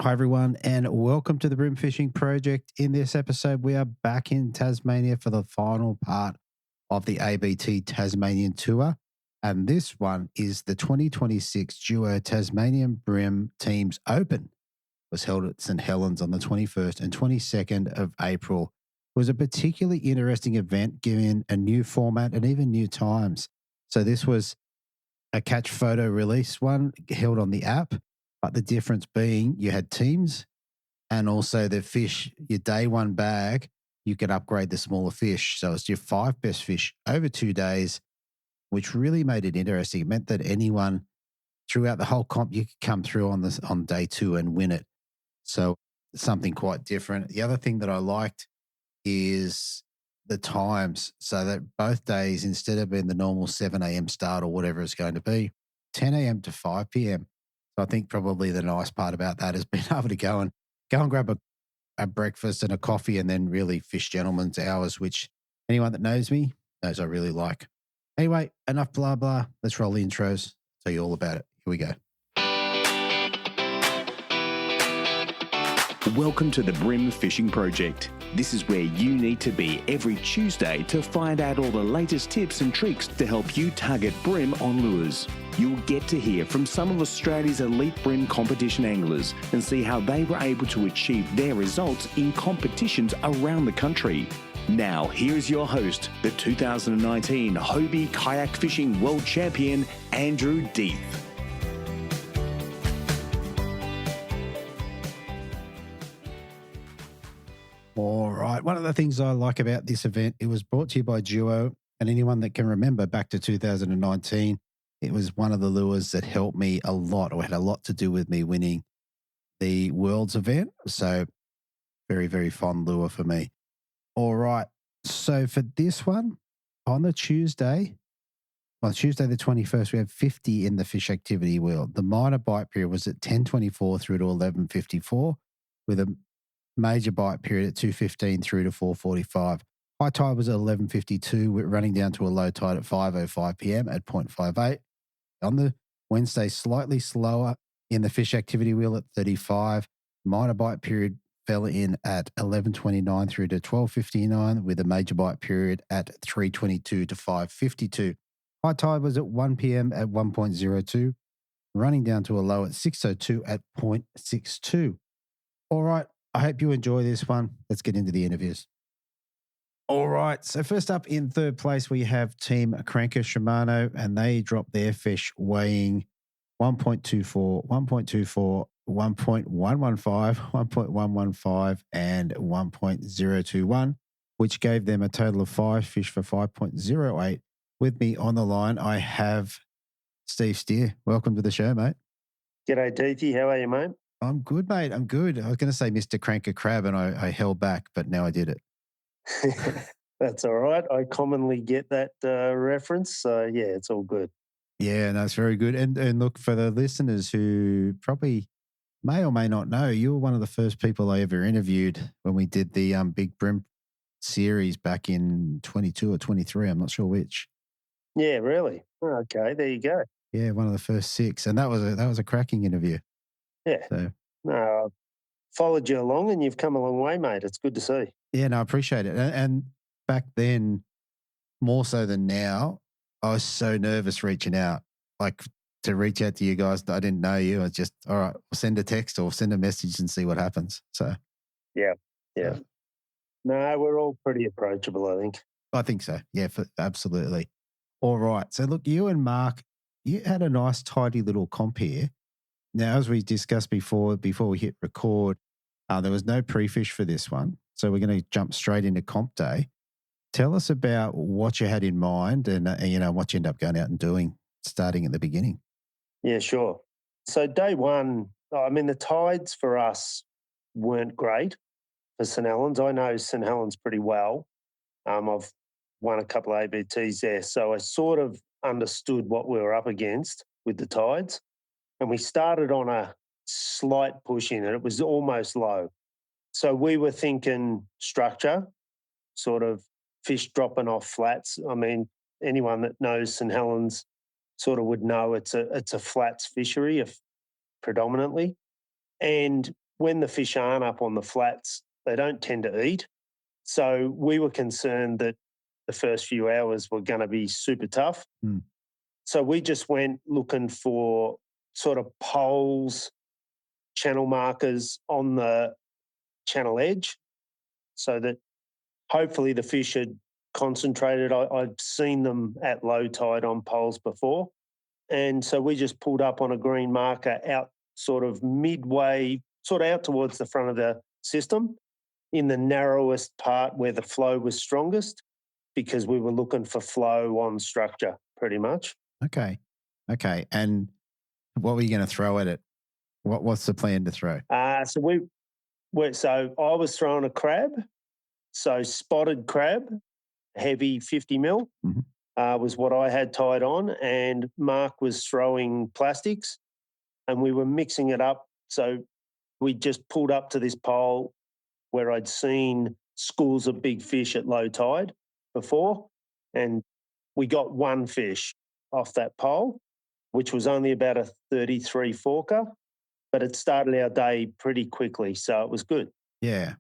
Hi, everyone, and welcome to the Bream Fishing Project. In this episode, we are back in Tasmania for the final part of the ABT Tasmanian Tour. And this one is the 2026 Duo Tasmanian BREAM Teams Open. It was held at St Helens on the 21st and 22nd of April. It was a particularly interesting event given a new format and even new times. So this was a catch photo release one held on the app. But the difference being you had teams and also the fish, your day one bag, you could upgrade the smaller fish. So it's your 5 best fish over 2 days, which really made it interesting. It meant that anyone throughout the whole comp, you could come through on day 2 and win it. So something quite different. The other thing that I liked is the times. So that both days, instead of being the normal 7 a.m. start or whatever it's going to be, 10 a.m. to 5 p.m. So I think probably the nice part about that is being able to go and grab a breakfast and a coffee and then really fish gentlemen's hours, which anyone that knows me knows I really like. Anyway, enough blah, blah. Let's roll the intros. Tell you all about it. Here we go. Welcome to the Bream Fishing Project. This is where you need to be every Tuesday to find out all the latest tips and tricks to help you target bream on lures. You'll get to hear from some of Australia's elite bream competition anglers and see how they were able to achieve their results in competitions around the country. Now, here's your host, the 2019 Hobie Kayak Fishing World Champion, Andrew Deeth. All right. One of the things I like about this event, it was brought to you by Duo. And anyone that can remember back to 2019, it was one of the lures that helped me a lot or had a lot to do with me winning the Worlds event. So very, very fond lure for me. All right. So for this one, on Tuesday the 21st, we have 50 in the fish activity wheel. The minor bite period was at 10:24 through to 11:54 with a major bite period at 2:15 through to 4:45. High tide was at 11:52, running down to a low tide at 5:05 p.m. at 0.58. On the Wednesday, slightly slower in the fish activity wheel at 35. Minor bite period fell in at 11:29 through to 12:59 with a major bite period at 3:22 to 5:52. High tide was at 1 p.m. at 1.02, running down to a low at 6:02 at 0.62. All right. I hope you enjoy this one. Let's get into the interviews. All right. So first up in third place, we have Team Cranker Shimano, and they dropped their fish weighing 1.24, 1.24, 1.115, 1.115, and 1.021, which gave them a total of 5 fish for 5.08. With me on the line, I have Steve Steer. Welcome to the show, mate. G'day, Deethy. How are you, mate? I'm good, mate. I'm good. I was going to say Mr. Cranker Crab, and I held back, but now I did it. That's all right. I commonly get that reference. So, yeah, it's all good. Yeah, no, it's very good. And look, for the listeners who probably may or may not know, you were one of the first people I ever interviewed when we did the Big Bream series back in 22 or 23. I'm not sure which. Yeah, really? Okay, there you go. Yeah, one of the first 6. And that was a cracking interview. Yeah. So, No, I've followed you along and you've come a long way, mate. It's good to see. yeah, no, I appreciate it. And back then, more so than now, I was so nervous reaching out. Like, to reach out to you guys that I didn't know you. I was just, all right, we'll send a text or send a message and see what happens. So, yeah. No, we're all pretty approachable, I think. I think so. Yeah, absolutely. All right. So, look, you and Mark, you had a nice, tidy little comp here. Now, as we discussed before we hit record, there was no pre-fish for this one. So we're going to jump straight into comp day. Tell us about what you had in mind and what you ended up going out and doing starting at the beginning. Yeah, sure. So day one, I mean, the tides for us weren't great for St Helens. I know St Helens pretty well. I've won a couple of ABTs there. So I sort of understood what we were up against with the tides. And we started on a slight push in and it was almost low. So we were thinking structure, sort of fish dropping off flats. I mean, anyone that knows St Helens sort of would know it's a flats fishery predominantly. And when the fish aren't up on the flats, they don't tend to eat. So we were concerned that the first few hours were going to be super tough. Mm. So we just went looking for sort of poles, channel markers on the channel edge so that hopefully the fish had concentrated. I'd seen them at low tide on poles before. And so we just pulled up on a green marker out sort of midway, sort of out towards the front of the system in the narrowest part where the flow was strongest because we were looking for flow on structure pretty much. Okay. Okay. And what were you going to throw at it? What's the plan to throw? So I was throwing a crab, so spotted crab, heavy 50 mil was what I had tied on, and Mark was throwing plastics, and we were mixing it up. So we just pulled up to this pole where I'd seen schools of big fish at low tide before, and we got one fish off that pole, which was only about a 33 forker, but it started our day pretty quickly, so it was good. Yeah.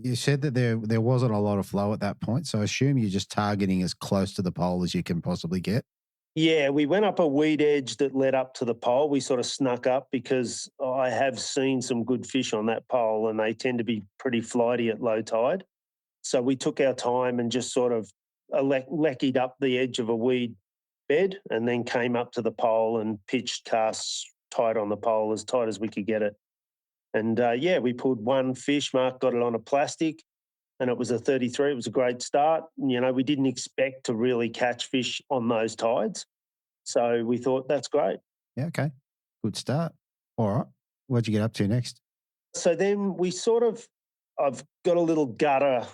You said that there wasn't a lot of flow at that point, so I assume you're just targeting as close to the pole as you can possibly get. Yeah, we went up a weed edge that led up to the pole. We sort of snuck up because I have seen some good fish on that pole and they tend to be pretty flighty at low tide. So we took our time and just sort of leckied up the edge of a weed bed and then came up to the pole and pitched casts tight on the pole as tight as we could get it. And we pulled one fish. Mark got it on a plastic and it was a 33. It was a great start. You know, we didn't expect to really catch fish on those tides. So we thought, that's great. Yeah, okay. Good start. All right. What'd you get up to next? So then I've got a little gutter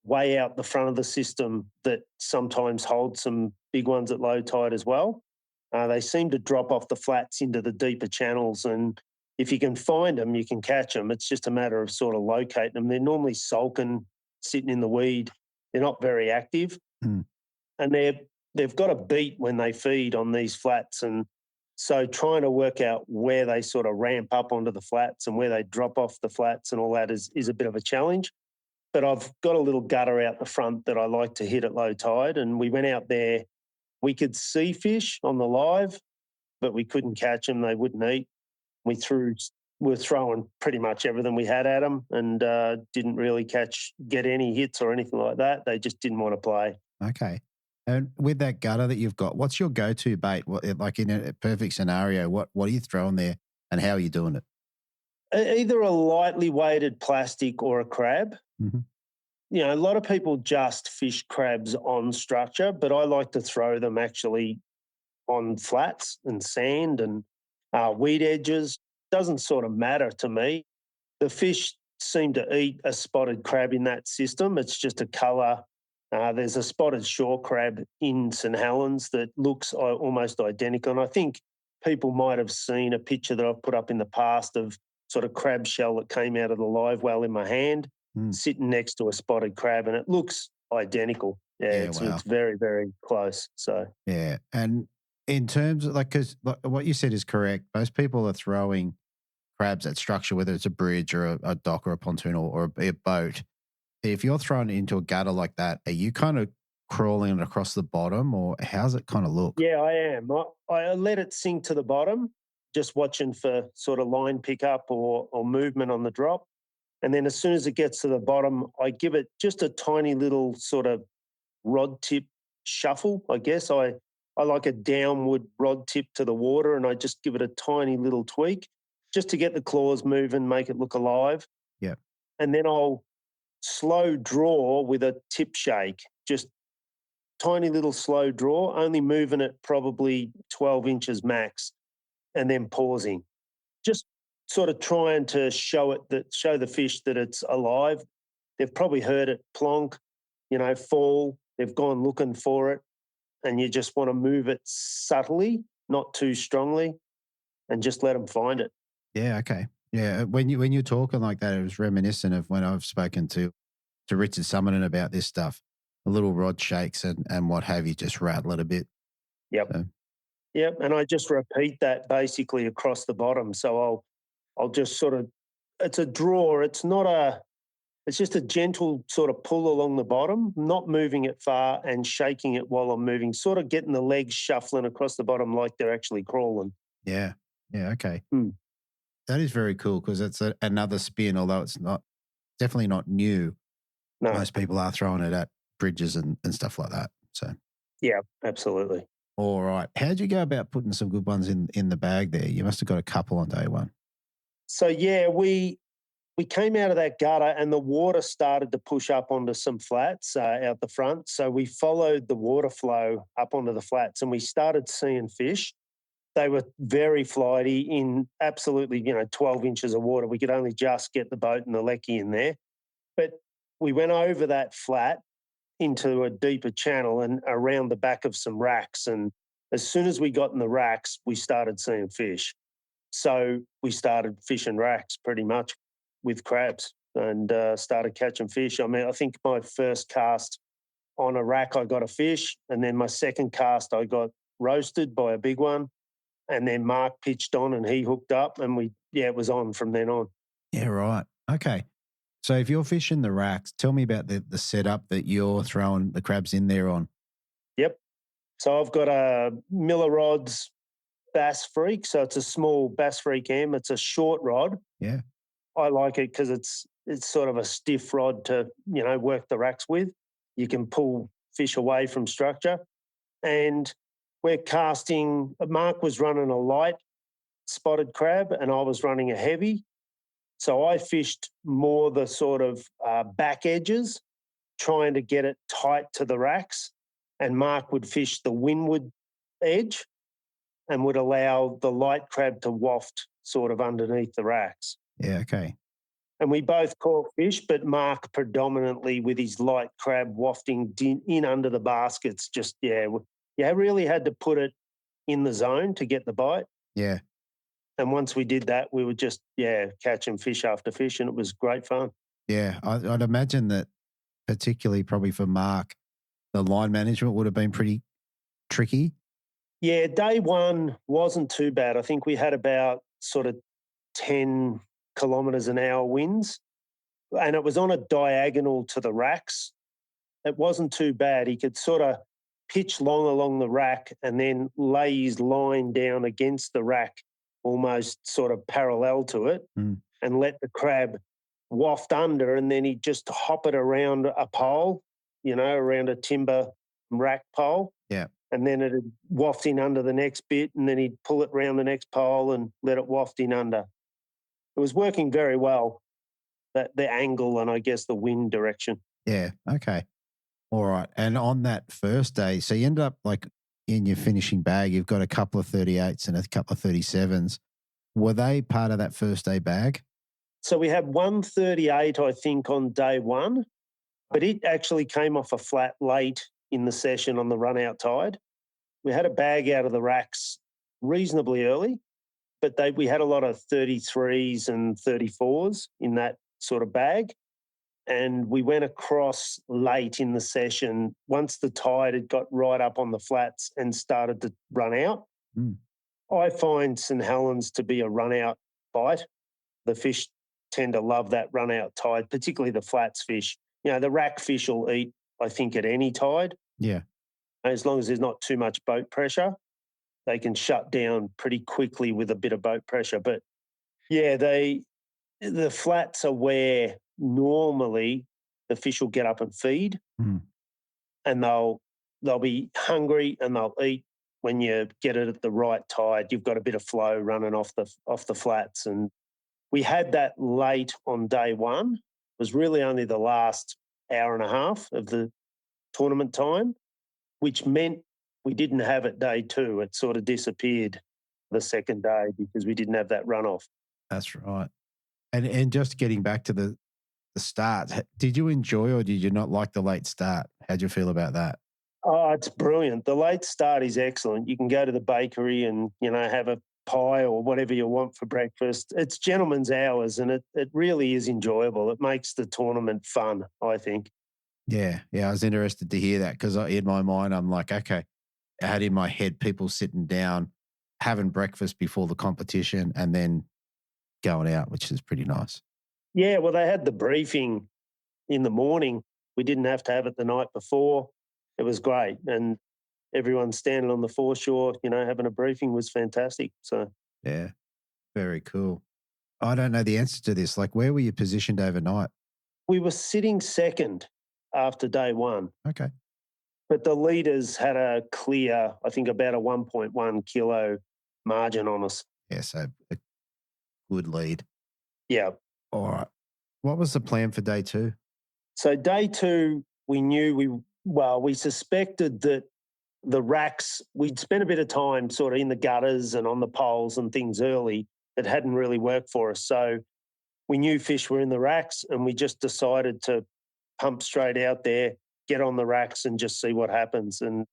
way out the front of the system that sometimes holds some big ones at low tide as well. They seem to drop off the flats into the deeper channels, and if you can find them, you can catch them. It's just a matter of sort of locating them. They're normally sulking, sitting in the weed. They're not very active, and they've got a beat when they feed on these flats, and so trying to work out where they sort of ramp up onto the flats and where they drop off the flats and all that is a bit of a challenge. But I've got a little gutter out the front that I like to hit at low tide, and we went out there. We could see fish on the live, but we couldn't catch them. They wouldn't eat. We were throwing pretty much everything we had at them and didn't really get any hits or anything like that. They just didn't want to play. Okay. And with that gutter that you've got, what's your go-to bait? Like in a perfect scenario, what are you throwing there and how are you doing it? Either a lightly weighted plastic or a crab. Mm-hmm. You know, a lot of people just fish crabs on structure, but I like to throw them actually on flats and sand and weed edges. Doesn't sort of matter to me. The fish seem to eat a spotted crab in that system. It's just a colour. There's a spotted shore crab in St Helens that looks almost identical. And I think people might have seen a picture that I've put up in the past of sort of crab shell that came out of the live well in my hand, sitting next to a spotted crab, and it looks identical. Yeah, wow. It's very, very close. So yeah, and in terms of because what you said is correct. Most people are throwing crabs at structure, whether it's a bridge or a dock or a pontoon or a boat. If you're throwing it into a gutter like that, are you kind of crawling across the bottom, or how's it kind of look? Yeah, I am. I let it sink to the bottom, just watching for sort of line pickup or movement on the drop. And then as soon as it gets to the bottom, I give it just a tiny little sort of rod tip shuffle, I guess. I like a downward rod tip to the water, and I just give it a tiny little tweak just to get the claws moving, make it look alive. Yeah. And then I'll slow draw with a tip shake, just tiny little slow draw, only moving it probably 12 inches max, and then pausing. Just sort of trying to show the fish that it's alive. They've probably heard it plonk, fall. They've gone looking for it, and you just want to move it subtly, not too strongly, and just let them find it. Yeah. Okay. Yeah. When you're talking like that, it was reminiscent of when I've spoken to Richard Summerton about this stuff. A little rod shakes and what have you, just rattle it a bit. Yep. So. Yep. And I just repeat that basically across the bottom. So I'll just sort of it's a draw. It's just a gentle sort of pull along the bottom, not moving it far and shaking it while I'm moving, sort of getting the legs shuffling across the bottom like they're actually crawling. Yeah. Yeah. Okay. Hmm. That is very cool because it's another spin, although it's not definitely not new. No. Most people are throwing it at bridges and stuff like that. So, Yeah, absolutely. all right. How'd you go about putting some good ones in the bag there? You must have got a couple on day one. So, yeah, we came out of that gutter and the water started to push up onto some flats out the front. So we followed the water flow up onto the flats and we started seeing fish. They were very flighty in absolutely, 12 inches of water. We could only just get the boat and the lecky in there. But we went over that flat into a deeper channel and around the back of some racks. And as soon as we got in the racks, we started seeing fish. So we started fishing racks pretty much with crabs and started catching fish. I mean, I think my first cast on a rack, I got a fish. And then my second cast, I got roasted by a big one. And then Mark pitched on and he hooked up and it was on from then on. Yeah, right. Okay. So if you're fishing the racks, tell me about the setup that you're throwing the crabs in there on. Yep. So I've got a Miller Rods Bass Freak. So it's a small Bass Freak M. It's a short rod. Yeah. I like it because it's sort of a stiff rod to, work the racks with. You can pull fish away from structure. And we're casting, Mark was running a light spotted crab and I was running a heavy. So I fished more the sort of back edges, trying to get it tight to the racks. And Mark would fish the windward edge and would allow the light crab to waft sort of underneath the racks. Yeah, okay. And we both caught fish, but Mark predominantly with his light crab wafting in under the baskets. You really had to put it in the zone to get the bite. Yeah. And once we did that, we were just, catching fish after fish, and it was great fun. Yeah, I'd imagine that particularly probably for Mark, the line management would have been pretty tricky. Yeah, day one wasn't too bad. I think we had about sort of 10 kilometres an hour winds, and it was on a diagonal to the racks. It wasn't too bad. He could sort of pitch long along the rack and then lay his line down against the rack, almost sort of parallel to it, and let the crab waft under, and then he'd just hop it around a pole, around a timber rack pole. Yeah. And then it'd waft in under the next bit, and then he'd pull it round the next pole and let it waft in under. It was working very well, the angle and I guess the wind direction. Yeah, okay. All right. And on that first day, so you end up like in your finishing bag, you've got a couple of 38s and a couple of 37s. Were they part of that first day bag? So we had 138, I think, on day one, but it actually came off a flat late in the session on the run-out tide. We had a bag out of the racks reasonably early, but we had a lot of 33s and 34s in that sort of bag. And we went across late in the session once the tide had got right up on the flats and started to run out. I find St Helens to be a run-out bite. The fish tend to love that run-out tide, particularly the flats fish. The rack fish will eat, I think, at any tide. Yeah. As long as there's not too much boat pressure, they can shut down pretty quickly with a bit of boat pressure. But, yeah, the flats are where normally the fish will get up and feed, and they'll be hungry and they'll eat when you get it at the right tide. You've got a bit of flow running off the flats. And we had that late on day one. It was really only the last hour and a half of the tournament time, which meant we didn't have it day two. It sort of disappeared the second day because we didn't have that runoff. That's right. And just getting back to the start, did you enjoy or did you not like the late start? How'd you feel about that? Oh, it's brilliant. The late start is excellent. You can go to the bakery and, have a pie or whatever you want for breakfast. It's gentlemen's hours and it really is enjoyable. It makes the tournament fun, I think. Yeah. I was interested to hear that because in my mind, I'm like, okay, I had in my head people sitting down, having breakfast before the competition and then going out, which is pretty nice. Yeah, well, they had the briefing in the morning. We didn't have to have it the night before. It was great. And everyone standing on the foreshore, having a briefing was fantastic. So Yeah, very cool. I don't know the answer to this. Like, where were you positioned overnight? we were sitting second after day one, Okay. but the leaders had a clear, I think, about a 1.1 kilo margin on us. Yeah, so a good lead. Yeah. All right. What was the plan for day two? So day two, we suspected that the racks, we'd spent a bit of time sort of in the gutters and on the poles and things early that hadn't really worked for us. So we knew fish were in the racks and we just decided to pump straight out there, get on the racks and just see what happens. And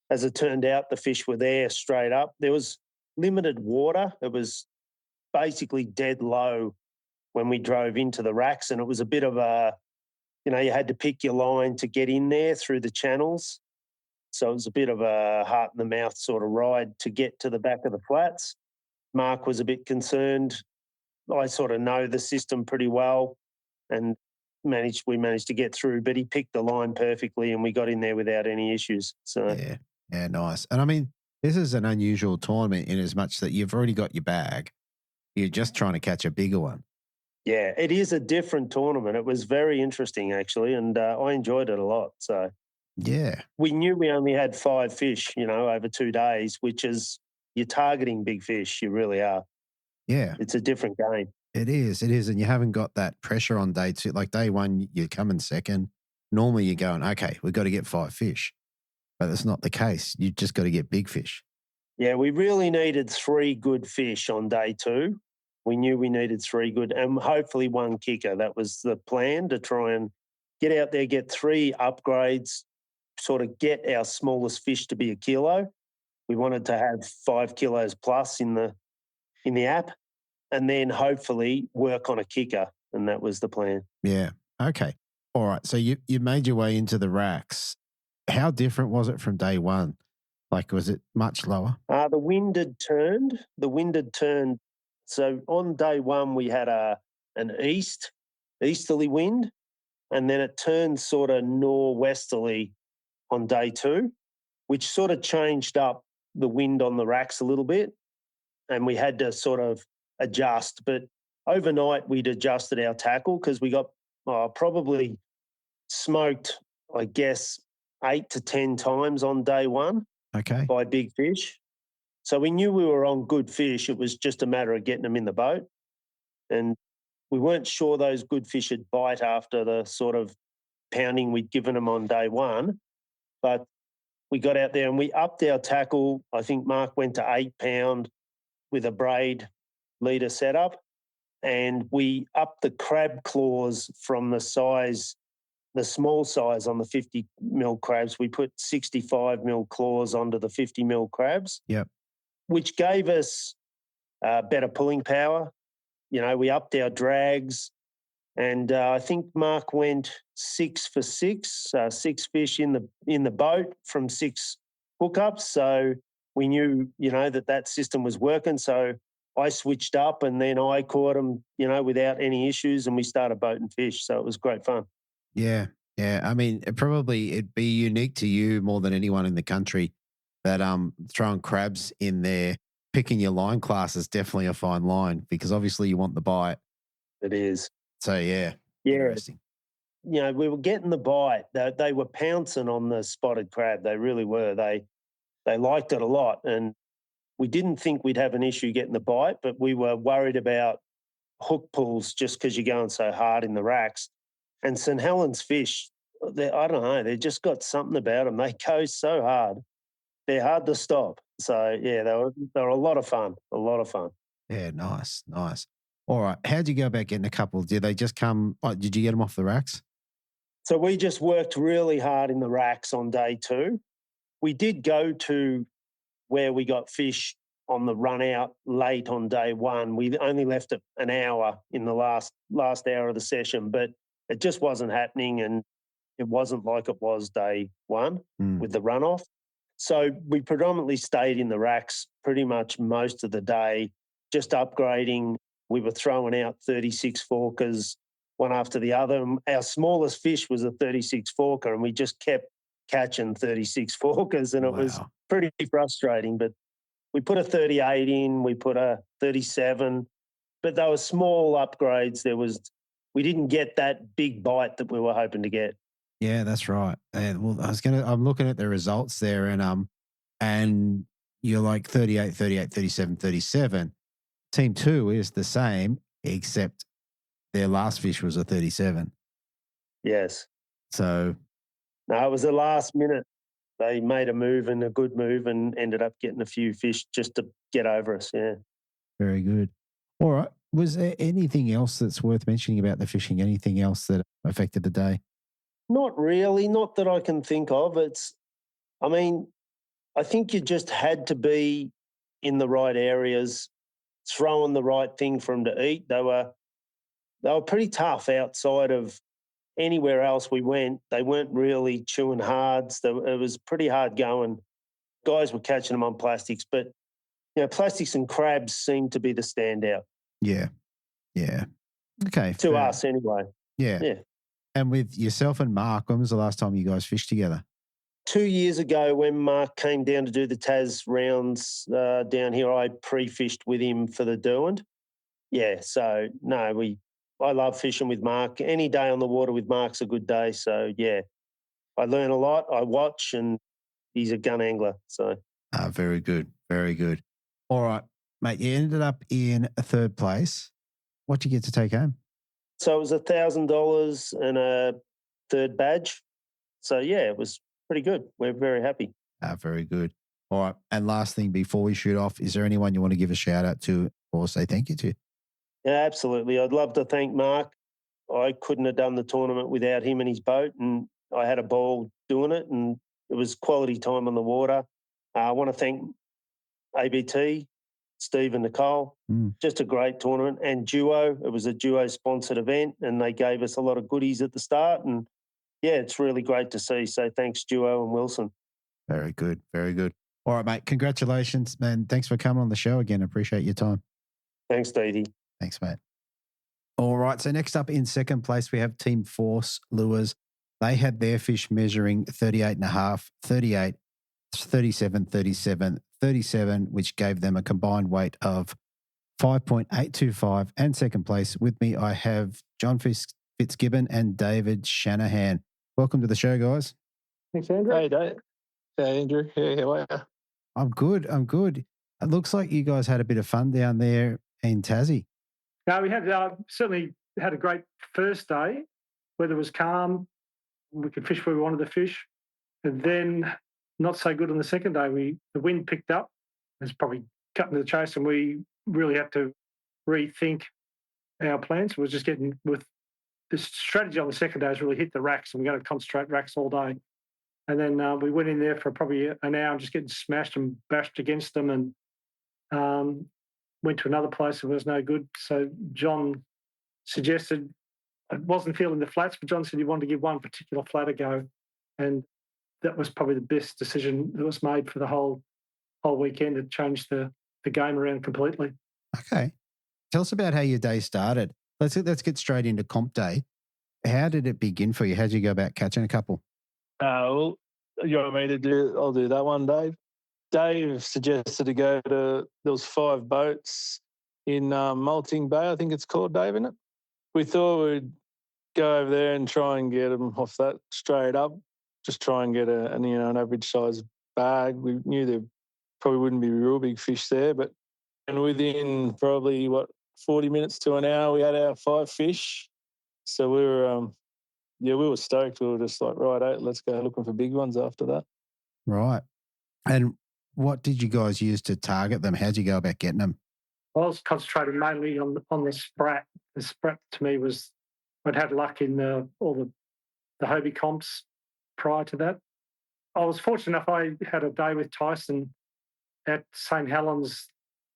as it turned out, the fish were there straight up. There was limited water. It was basically dead low when we drove into the racks, and it was a bit of you had to pick your line to get in there through the channels. So it was a bit of a heart in the mouth sort of ride to get to the back of the flats. Mark was a bit concerned. I sort of know the system pretty well and we managed to get through, but he picked the line perfectly and we got in there without any issues. So Yeah. Yeah, nice. And I mean, this is an unusual tournament in as much that you've already got your bag. You're just trying to catch a bigger one. yeah, it is a different tournament. It was very interesting actually, and I enjoyed it a lot. So Yeah. we knew we only had 5 fish, over 2 days, which is you're targeting big fish. You really are. Yeah. It's a different game. It is. It is. And you haven't got that pressure on day two. Like day one, you're coming second. Normally you're going, okay, we've got to get 5 fish. But that's not the case. You've just got to get big fish. Yeah, we really needed 3 good fish on day 2. We knew we needed 3 good and hopefully 1 kicker. That was the plan, to try and get out there, get 3 upgrades, sort of get our smallest fish to be a kilo. We wanted to have 5 kilos plus in the app, and then hopefully work on a kicker. And that was the plan. Yeah. Okay. All right. So you made your way into the racks. How different was it from day one? Like, was it much lower? The wind had turned. So on day one, we had an easterly wind, and then it turned sort of norwesterly on day 2, which sort of changed up the wind on the racks a little bit, and we had to sort of adjust. But overnight, we'd adjusted our tackle because we got probably smoked, I guess, 8 to 10 times on day 1 Okay. by big fish. So we knew we were on good fish. It was just a matter of getting them in the boat. And we weren't sure those good fish would bite after the sort of pounding we'd given them on day 1. But we got out there and we upped our tackle. I think Mark went to 8 pound with a braid leader setup. And we upped the crab claws from the small size on the 50 mil crabs. We put 65 mil claws onto the 50 mil crabs. Yep. Which gave us better pulling power. We upped our drags, and I think Mark went 6 for 6, 6 fish in the boat from 6 hookups. So we knew, that system was working. So I switched up, and then I caught them, without any issues, and we started boating fish. So it was great fun. Yeah. Yeah. I mean, it'd be unique to you more than anyone in the country that throwing crabs in there, picking your line class is definitely a fine line because obviously you want the bite. It is. So yeah. Interesting. We were getting the bite. They were pouncing on the spotted crab. They really were. They liked it a lot, and we didn't think we'd have an issue getting the bite, but we were worried about hook pulls just because you're going so hard in the racks. And St Helens fish, I don't know, they've just got something about them. They go so hard. They're hard to stop. So, yeah, they were a lot of fun, Yeah, nice, nice. All right. How'd you go about getting a couple? Did they just come, did you get them off the racks? So we just worked really hard in the racks on day 2. We did go to where we got fish on the run out late on day 1. We only left it an hour in the last hour of the session, but it just wasn't happening, and it wasn't like it was day 1 with the runoff. So we predominantly stayed in the racks pretty much most of the day, just upgrading. We were throwing out 36 forkers, one after the other. And our smallest fish was a 36 forker, and we just kept catching 36 forkers, and it was Wow. pretty frustrating. But we put a 38 in, we put a 37, but they were small upgrades. We didn't get that big bite that we were hoping to get. Yeah, that's right. And well, I'm looking at the results there, and you're like 38, 38, 37, 37. Team 2 is the same, except their last fish was a 37. Yes. So, No, it was the last minute. They made a move, and a good move, and ended up getting a few fish just to get over us. Yeah. very good. All right. Was there anything else that's worth mentioning about the fishing? Anything else that affected the day? Not really, not that I can think of. I mean, I think you just had to be in the right areas, throwing the right thing for them to eat. They were pretty tough outside of anywhere else we went. They weren't really chewing hards. It was pretty hard going. Guys were catching them on plastics, but plastics and crabs seemed to be the standout Yeah. Yeah. Okay. to fair. us anyway. Yeah. Yeah. And with yourself and Mark, when was the last time you guys fished together? 2 years ago, when Mark came down to do the Tas rounds down here, I pre-fished with him for the Derwent. Yeah, so no, I love fishing with Mark. Any day on the water with Mark's a good day. So yeah, I learn a lot. I watch, and he's a gun angler. So Very good. Very good. All right, mate. You ended up in a third place. What did you get to take home? it was $1,000 and a third badge. So yeah, it was pretty good. We're very happy. Very good. All right. And last thing before we shoot off, is there anyone you want to give a shout out to or say thank you to? Yeah, absolutely. I'd love to thank Mark. I couldn't have done the tournament without him and his boat, and I had a ball doing it, and it was quality time on the water. I want to thank ABT, Steve and Nicole. Just a great tournament. And Duo, it was a Duo-sponsored event, and they gave us a lot of goodies at the start. And, yeah, it's really great to see. So thanks, Duo and Wilson. Very good. Very good. All right, mate. Congratulations, man. Thanks for coming on the show again. Appreciate your time. Thanks, Dee. Thanks, mate. All right. So next up in second place, we have Team Force Lures. They had their fish measuring 38.5, 38, 37, 37, 37, which gave them a combined weight of 5.825. And second place with me, I have John Fitzgibbon and David Shanahan. Welcome to the show, guys. Thanks, Andrew. Hey, Dave. Hey, Andrew. Hey, how are you? I'm good. I'm good. It looks like you guys had a bit of fun down there in Tassie. No, we had certainly had a great first day. Weather was calm. We could fish where we wanted to fish. And then not so good on the second day. The wind picked up. It's probably cutting to the chase, and we really had to rethink our plans. We were just getting with the strategy on the second day is really hit the racks, and we're going to concentrate racks all day. And then we went in there for probably an hour and just getting smashed and bashed against them, and went to another place and it was no good. So John suggested, I wasn't feeling the flats, but John said he wanted to give one particular flat a go. And that was probably the best decision that was made for the whole weekend. It changed the game around completely. Okay. Tell us about how your day started. Let's get straight into comp day. How did it begin for you? How did you go about catching a couple? Well, you want me to do? I'll do that one, Dave. Dave suggested to go to, there was 5 boats in Malting Bay, I think it's called, Dave, isn't it? We thought we'd go over there and try and get them off that straight up, just try and get an average size bag. We knew there probably wouldn't be real big fish there, and within probably 40 minutes to an hour, we had our 5 fish. So we were stoked. We were just like, right, let's go looking for big ones after that. Right. And what did you guys use to target them? How'd you go about getting them? I was concentrating mainly on the sprat. The sprat to me was, I'd had luck in all the Hobie comps prior to that. I was fortunate enough, I had a day with Tyson at St Helens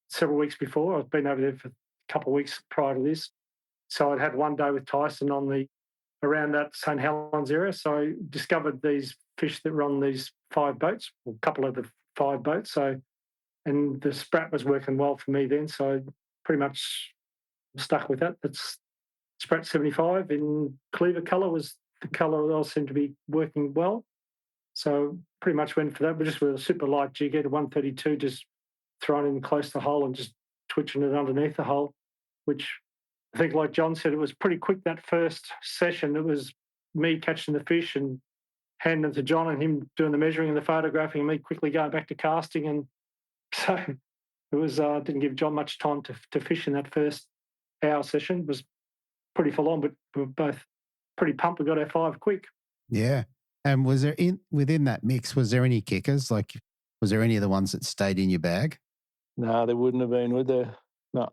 several weeks before. I'd been over there for a couple of weeks prior to this. So I'd had one day with Tyson around that St Helens area. So I discovered these fish that were on these 5 boats, a couple of the 5 boats. So, and the sprat was working well for me then. So I pretty much stuck with that. It's Sprat 75 in cleaver colour was the colour that all seemed to be working well. So pretty much went for that. We just with a super light jig at 132, just throwing in close to the hole and just twitching it underneath the hole, which I think, like John said, it was pretty quick that first session. It was me catching the fish and handing them to John and him doing the measuring and the photographing and me quickly going back to casting. And so it was didn't give John much time to fish in that first hour session. It was pretty full on, but we were both pretty pumped we got our 5 quick. Yeah. And was there within that mix, was there any kickers? Like, was there any of the ones that stayed in your bag? No, there wouldn't have been, would there? No.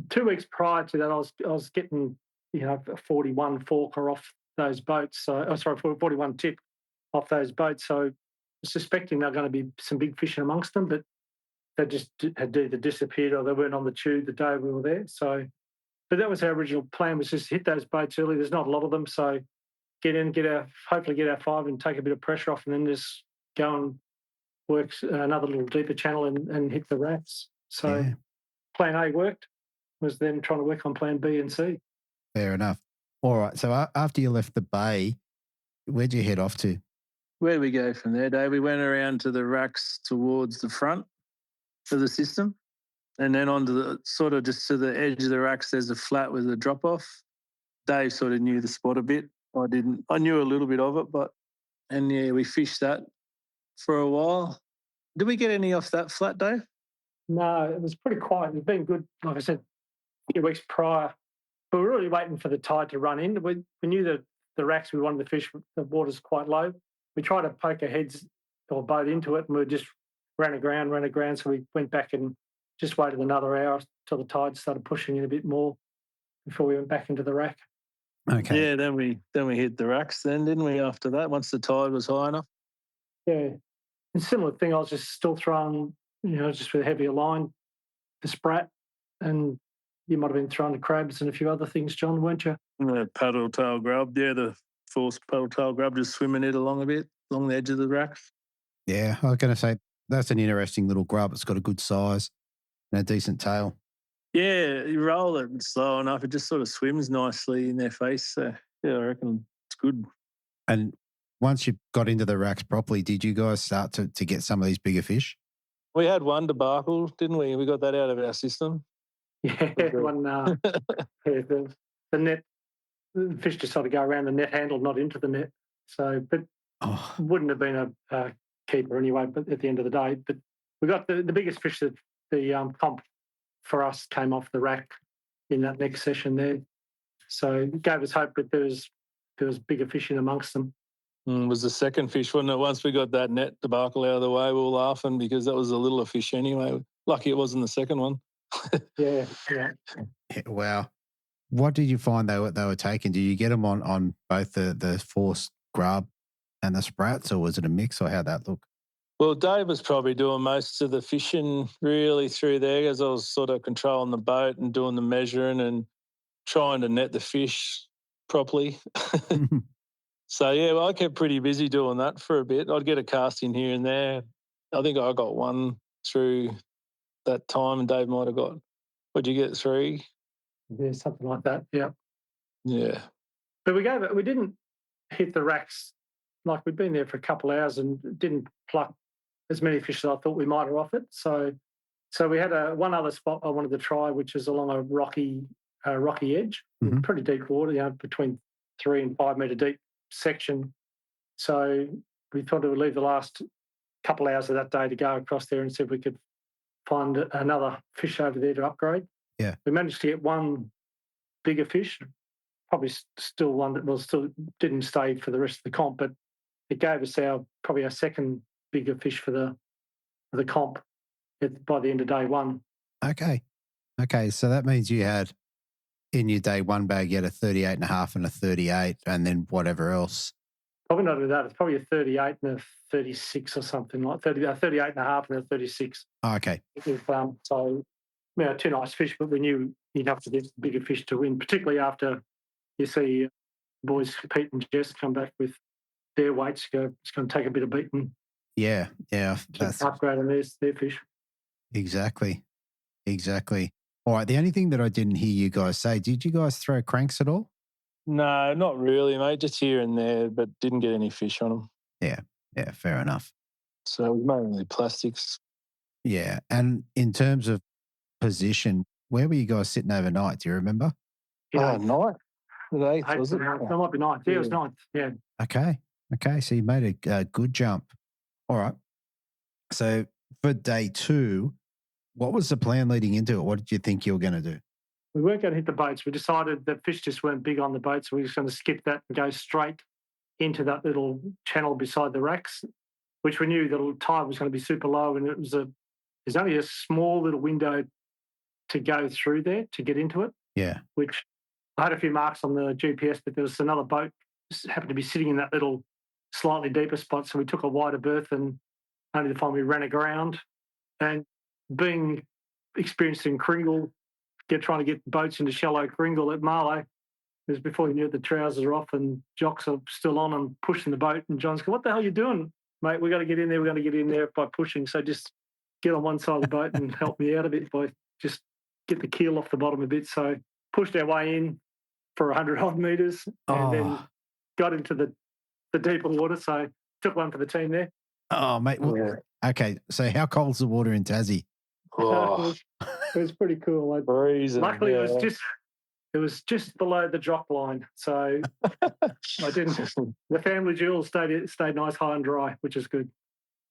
2 weeks prior to that, I was getting, a 41 forker off those boats. So, 41 tip off those boats. So, suspecting they're going to be some big fish amongst them, but they just had either disappeared or they weren't on the tube the day we were there. So, but that was our original plan, was just to hit those boats early. There's not a lot of them, so get in, hopefully get our 5 and take a bit of pressure off, and then just go and work another little deeper channel and hit the rats. So Yeah. plan A worked, was then trying to work on plan B and C. Fair enough. All right. So after you left the bay, where'd you head off to? Where did we go from there, Dave? We went around to the racks towards the front of the system, and then onto the sort of just to the edge of the racks, there's a flat with a drop off. Dave sort of knew the spot a bit. I didn't. I knew a little bit of it, we fished that for a while. Did we get any off that flat, Dave? No, it was pretty quiet. It's been good, like I said, a few weeks prior. But we were really waiting for the tide to run in. We knew that the racks we wanted to fish, the water's quite low. We tried to poke our heads or boat into it, and we just ran aground. So we went back and just waited another hour till the tide started pushing in a bit more before we went back into the rack. Okay. Yeah, then we hit the racks then, didn't we, after that, once the tide was high enough? Yeah. And similar thing, I was just still throwing, just with a heavier line, the sprat, and you might have been throwing the crabs and a few other things, John, weren't you? The paddle tail grub, the forced paddle tail grub, just swimming it along a bit, along the edge of the racks. Yeah. I was going to say, that's an interesting little grub. It's got a good size and a decent tail. Yeah, you roll it slow enough, it just sort of swims nicely in their face. So, yeah, I reckon it's good. And once you got into the racks properly, did you guys start to get some of these bigger fish? We had one debacle, didn't we? We got that out of our system. Yeah, the net, the fish just sort of go around the net handle, not into the net. So, but wouldn't have been a keeper anyway, but at the end of the day. But we got the biggest fish that the comp for us came off the rack in that next session there. So it gave us hope that there was bigger fish in amongst them. It was the second fish, wasn't it? Once we got that net debacle out of the way, we were laughing because that was a littler fish anyway. Lucky it wasn't the second one. Yeah. Wow. What did you find they were taking? Did you get them on both the forced grub and the sprats, or was it a mix, or how'd that look? Well, Dave was probably doing most of the fishing really through there, as I was sort of controlling the boat and doing the measuring and trying to net the fish properly. So, yeah, I kept pretty busy doing that for a bit. I'd get a cast in here and there. I think I got one through that time, and Dave might have got, what'd you get, 3? Yeah, something like that, yeah. Yeah. But we didn't hit the racks. Like, we'd been there for a couple of hours and didn't pluck as many fish as I thought we might have off it. So we had one other spot I wanted to try, which is along a rocky edge, pretty deep water, between 3 and 5 metre deep section. So we thought it would leave the last couple of hours of that day to go across there and see if we could find another fish over there to upgrade. Yeah. We managed to get one bigger fish, probably still one that still didn't stay for the rest of the comp, but it gave us probably our second bigger fish for the comp by the end of day one. Okay. So that means you had in your day one bag, you had a 38.5 and a 38, and then whatever else. Probably not with that. It's probably a 38 and a 36 or something like 38.5 and a 36. Okay. So, 2 nice fish, but we knew you'd have to get bigger fish to win, particularly after you see boys Pete and Jess come back with their weights. It's going to take a bit of beating. Yeah. That's upgrade on their fish. Exactly. All right. The only thing that I didn't hear you guys say, did you guys throw cranks at all? No, not really, mate. Just here and there, but didn't get any fish on them. Yeah, fair enough. So it was mainly plastics. Yeah. And in terms of position, where were you guys sitting overnight? Do you remember? Oh, night. The 8th, was it? That might be ninth. Yeah, it was ninth. Yeah. Okay. So you made a good jump. All right. So for day 2, what was the plan leading into it? What did you think you were going to do? We weren't going to hit the boats. We decided that fish just weren't big on the boat, so we were just going to skip that and go straight into that little channel beside the racks, which we knew the tide was going to be super low, and there's only a small little window to go through there to get into it. Yeah. Which I had a few marks on the GPS, but there was another boat happened to be sitting in that little slightly deeper spot, so we took a wider berth, and only to find we ran aground. And being experienced in Kringle, trying to get boats into shallow Kringle at Marlow, it was before you knew it, the trousers are off and jocks are still on and pushing the boat. And John's going, "What the hell are you doing, mate? We're going to get in there. We're going to get in there by pushing. So just get on one side of the boat and help me out a bit by just get the keel off the bottom a bit." So pushed our way in for 100 odd metres and then got into the deeper water. So took one for the team there. Oh, mate. Okay. So how cold's the water in Tassie? It was pretty cool. Freezing. Luckily, it was just below the drop line, so I didn't. The family jewels stayed nice, high and dry, which is good.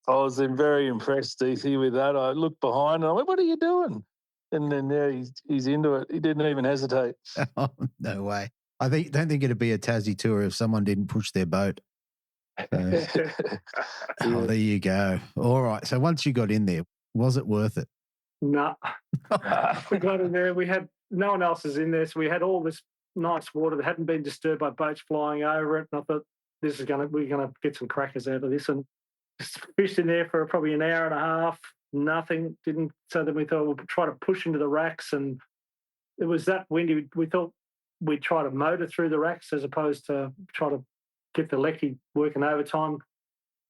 I was very impressed, DC, with that. I looked behind and I went, "What are you doing?" And then he's into it. He didn't even hesitate. Oh, no way. Don't think it'd be a Tassie tour if someone didn't push their boat. There you go. All right. So once you got in there, was it worth it? No. We got in there. We had no one else is in there, so we had all this nice water that hadn't been disturbed by boats flying over it. And I thought, we're gonna get some crackers out of this, and just fished in there for probably an hour and a half. Nothing. Didn't. So then we thought we'll try to push into the racks, and it was that windy. We thought we'd try to motor through the racks as opposed to try to get the lecky working overtime.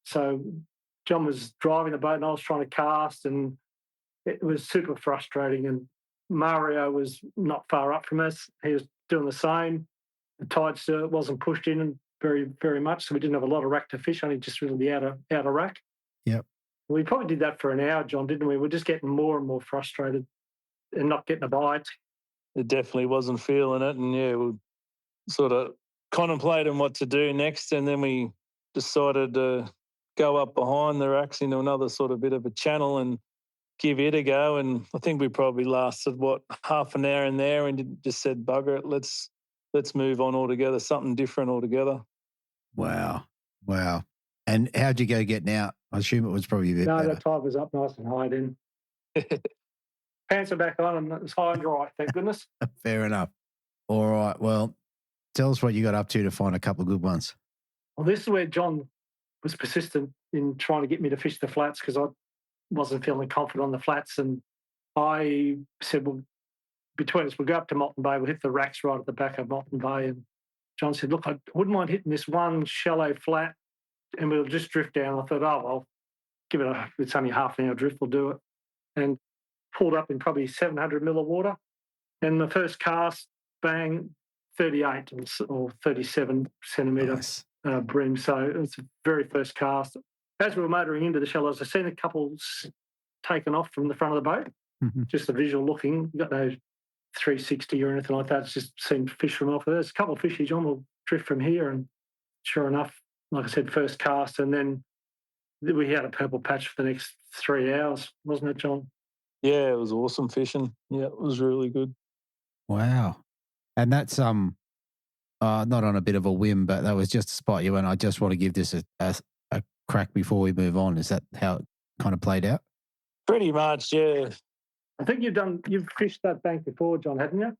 So John was driving the boat and I was trying to cast, and it was super frustrating. And Mario was not far up from us. He was doing the same. The tide still wasn't pushed in very, very much, so we didn't have a lot of rack to fish, only just really the outer rack. Yep. We probably did that for an hour, John, didn't we? We're just getting more and more frustrated and not getting a bite. It definitely wasn't feeling it. And, we were sort of contemplating what to do next. And then we decided to go up behind the racks into another sort of bit of a channel and give it a go. And I think we probably lasted, half an hour in there, and just said, "Bugger it, let's move on altogether, something different altogether." Wow. And how'd you go getting out? I assume it was probably a bit better. No, that tide was up nice and high then. Pants are back on and it was high and dry, thank goodness. Fair enough. All right. Well, tell us what you got up to find a couple of good ones. Well, this is where John was persistent in trying to get me to fish the flats because I wasn't feeling confident on the flats. And I said, well, between us, we'll go up to Moreton Bay, we'll hit the racks right at the back of Moreton Bay. And John said, "Look, I wouldn't mind hitting this one shallow flat and we'll just drift down." I thought, "Oh, well, it's only half an hour drift, we'll do it." And pulled up in probably 700 mil of water. And the first cast, bang, 38 or 37 centimetre bream. So it was the very first cast. As we were motoring into the shallows, I seen a couple taken off from the front of the boat. Mm-hmm. Just the visual looking. You got no 360 or anything like that. It's just seen fish from off. There's a couple of fishies on. We'll drift from here. And sure enough, like I said, first cast. And then we had a purple patch for the next 3 hours, wasn't it, John? Yeah, it was awesome fishing. Yeah, it was really good. Wow. And that's not on a bit of a whim, but that was just a spot you went, "I just want to give this a crack before we move on." Is that how it kind of played out? Pretty much, yeah. I think you've fished that bank before, John, haven't you?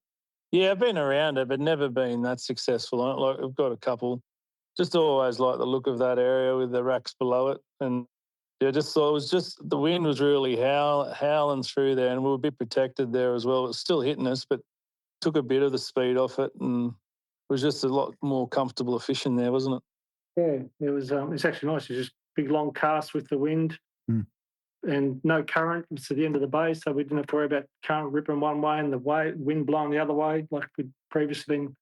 Yeah, I've been around it, but never been that successful on it. Like, I've got a couple. Just always like the look of that area with the racks below it. And just thought it was just the wind was really howling through there, and we were a bit protected there as well. It was still hitting us, but took a bit of the speed off it, and it was just a lot more comfortable fishing there, wasn't it? Yeah, it was. It's actually nice. It's just big long cast with the wind. Mm. and no current. It's at the end of the bay, so we didn't have to worry about current ripping one way and the wind blowing the other way like we'd previously been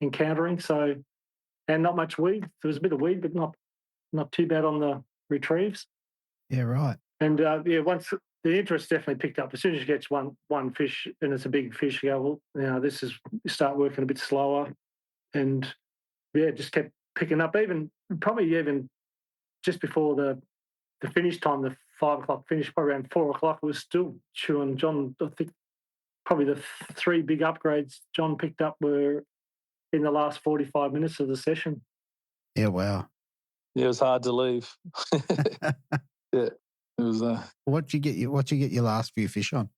encountering. So, and not much weed. There was a bit of weed, but not too bad on the retrieves. Yeah, right. And once the interest definitely picked up. As soon as you catch one fish and it's a big fish, you go, well, you start working a bit slower, and just kept picking up. Even just before the finish time, the 5 o'clock finish, probably around 4 o'clock, it was still chewing. John, I think probably the 3 big upgrades John picked up were in the last 45 minutes of the session. Yeah, wow. Yeah, it was hard to leave. Yeah, it was. What'd you get your last few fish on?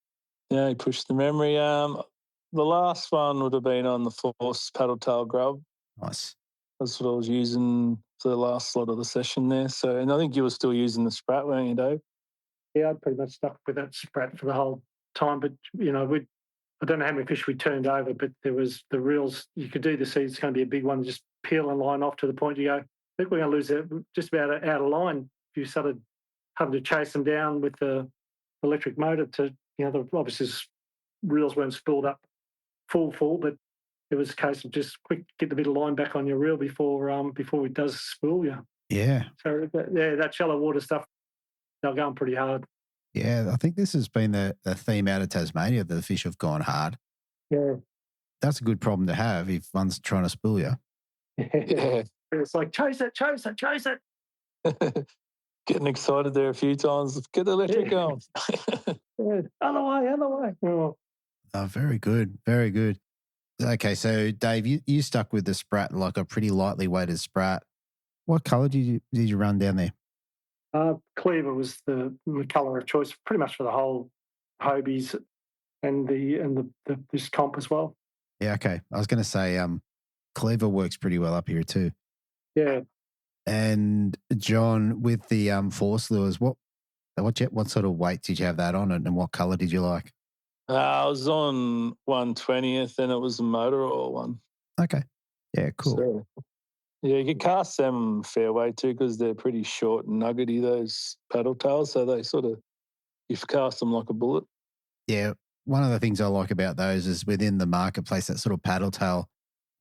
Yeah, he pushed the memory. The last one would have been on the force paddle tail grub. Nice. That's what I was using for the last slot of the session there. So, and I think you were still using the Sprat, weren't you, Dave? Yeah, I pretty much stuck with that Sprat for the whole time. But I don't know how many fish we turned over, but there was the reels. You could do the see it's going to be a big one. Just peel and line off to the point you go, I think we're going to lose it just about out of line. If you started having to chase them down with the electric motor to, obviously reels weren't spooled up full, but it was a case of just quick get the bit of line back on your reel before it does spool you. Yeah. So that shallow water stuff, they're going pretty hard. Yeah, I think this has been the theme out of Tasmania. The fish have gone hard. Yeah. That's a good problem to have if one's trying to spool you. Yeah. It's like, chase it. Getting excited there a few times. Get the electric going. Yeah. Other way. Oh. Oh, very good. Very good. Okay, so Dave, you stuck with the Sprat, like a pretty lightly weighted Sprat. What colour did you run down there? Cleaver was the colour of choice, pretty much for the whole Hobies and this comp as well. Yeah, okay. I was going to say Cleaver works pretty well up here too. Yeah. And John, with the force lures, what sort of weight did you have that on, and what colour did you like? I was on 1/20th, and it was a motor oil one. Okay. Yeah, cool. So, yeah, you can cast them fair weight too because they're pretty short and nuggety, those paddle tails. So they you cast them like a bullet. Yeah. One of the things I like about those is within the marketplace, that sort of paddle tail,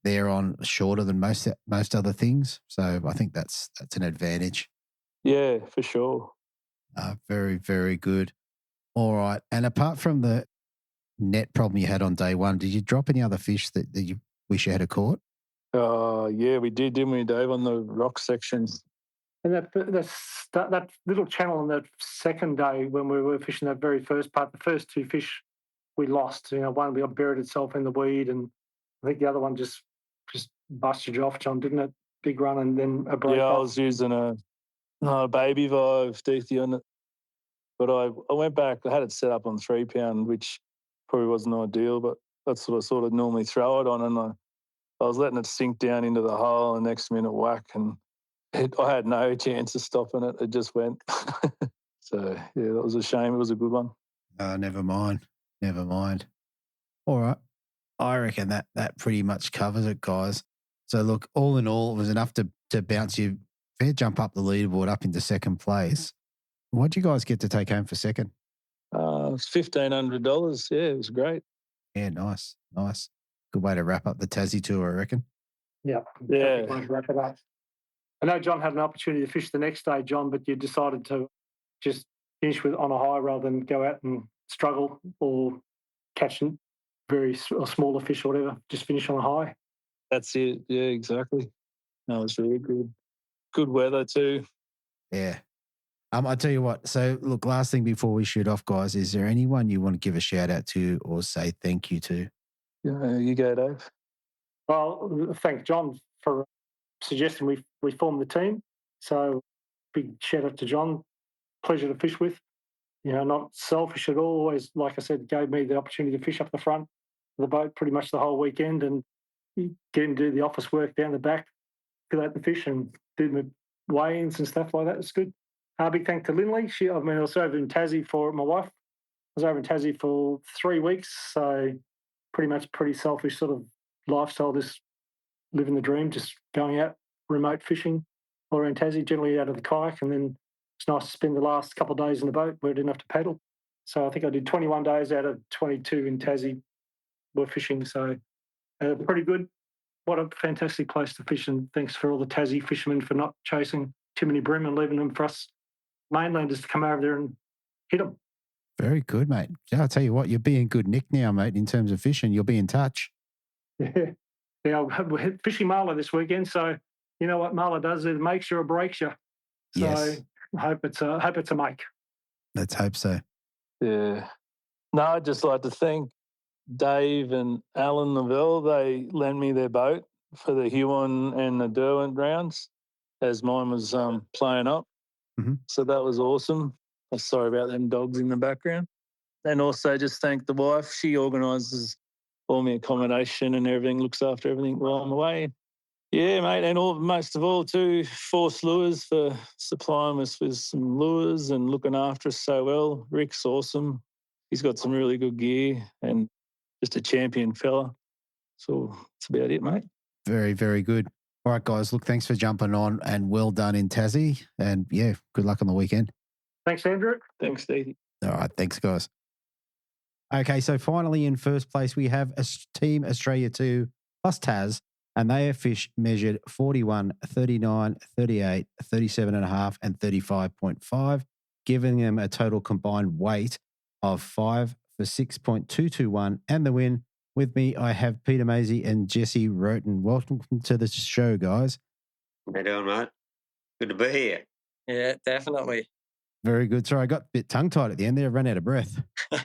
they're on shorter than most other things. So I think that's an advantage. Yeah, for sure. Very, very good. All right. And apart from the net problem you had on day one, did you drop any other fish that you wish you had caught? Yeah, we did, didn't we, Dave, on the rock sections? And that little channel on that second day when we were fishing that very first part, the first 2 fish we lost. One buried itself in the weed, and I think the other one just busted you off, John, didn't it? Big run and then a break. Yeah, off. I was using a baby Vive DT on it. But I went back, I had it set up on 3 pound, which probably wasn't ideal, but that's what I sort of normally throw it on. And I was letting it sink down into the hole, and next minute whack, and I had no chance of stopping it. It just went. So, yeah, that was a shame. It was a good one. Never mind. All right. I reckon that pretty much covers it, guys. So, look, all in all, it was enough to bounce you fair jump up the leaderboard up into second place. What did you guys get to take home for second? It was $1,500. Yeah, it was great. Yeah, nice. Good way to wrap up the Tassie tour, I reckon. Yeah. Wrap it up. I know John had an opportunity to fish the next day, John, but you decided to just finish on a high rather than go out and struggle or catch very smaller fish or whatever. Just finish on a high. That's it. Yeah, exactly. That was really good. Good weather too. Yeah. I tell you what. So, look, last thing before we shoot off, guys, is there anyone you want to give a shout out to or say thank you to? Yeah, you go, Dave. Well, thank John for suggesting we form the team. So, big shout out to John. Pleasure to fish with. Not selfish at all. Always, like I said, gave me the opportunity to fish up the front of the boat pretty much the whole weekend, and get him to do the office work down the back, fill out the fish, and do the weigh-ins and stuff like that. It's good. Big thank to Lindley. I was over in Tassie for my wife. I was over in Tassie for 3 weeks, so pretty selfish sort of lifestyle, just living the dream, just going out remote fishing all around Tassie, generally out of the kayak, and then it's nice to spend the last couple of days in the boat where I didn't have to paddle. So I think I did 21 days out of 22 in Tassie were fishing. So pretty good. What a fantastic place to fish, and thanks for all the Tassie fishermen for not chasing too many bream and leaving them for us mainlanders to come over there and hit them. Very good, mate. I'll tell you what, you're being good nick now, mate, in terms of fishing. You'll be in touch. Yeah. We're fishing marla this weekend, so you know what marla does, it makes you or breaks you. So Yes. I hope it's a make. Let's hope so. Yeah. No, I'd just like to thank Dave and Alan Lavelle. They lent me their boat for the Huon and the Derwent rounds as mine was playing up. Mhm. So that was awesome. I'm sorry about them dogs in the background. And also just thank the wife. She organises all my accommodation and everything, looks after everything while I'm away. Yeah, mate, and most of all, too, Force Lures for supplying us with some lures and looking after us so well. Rick's awesome. He's got some really good gear and just a champion fella. So that's about it, mate. Very, very good. All right, guys, look, thanks for jumping on and well done in Tassie. And, yeah, good luck on the weekend. Thanks, Andrew. Thanks, Stevie. All right, thanks, guys. Okay, so finally in first place, we have Team Australia 2 plus Taz, and they have fish measured 41, 39, 38, 37.5, and 35.5, giving them a total combined weight of 5 for 6.221. And the win, with me, I have Peter Maisie and Jesse Roten. Welcome to the show, guys. How you doing, mate? Good to be here. Yeah, definitely. Very good. Sorry, I got a bit tongue-tied at the end there. I ran out of breath.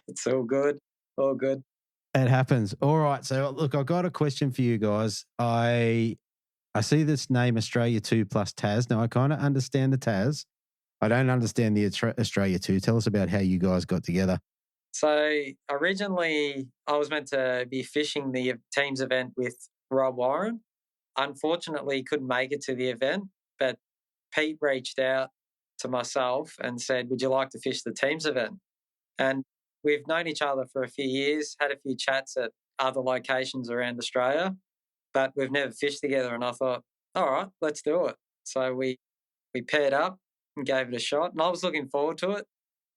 It's all good. All good. It happens. All right. So, look, I've got a question for you guys. I see this name Australia 2 plus Taz. Now, I kind of understand the Taz. I don't understand the Australia 2. Tell us about how you guys got together. So originally, I was meant to be fishing the teams event with Rob Warren. Unfortunately, couldn't make it to the event, but Pete reached out to myself and said, would you like to fish the teams event? And we've known each other for a few years, had a few chats at other locations around Australia, but we've never fished together. And I thought, all right, let's do it. So we paired up and gave it a shot, and I was looking forward to it.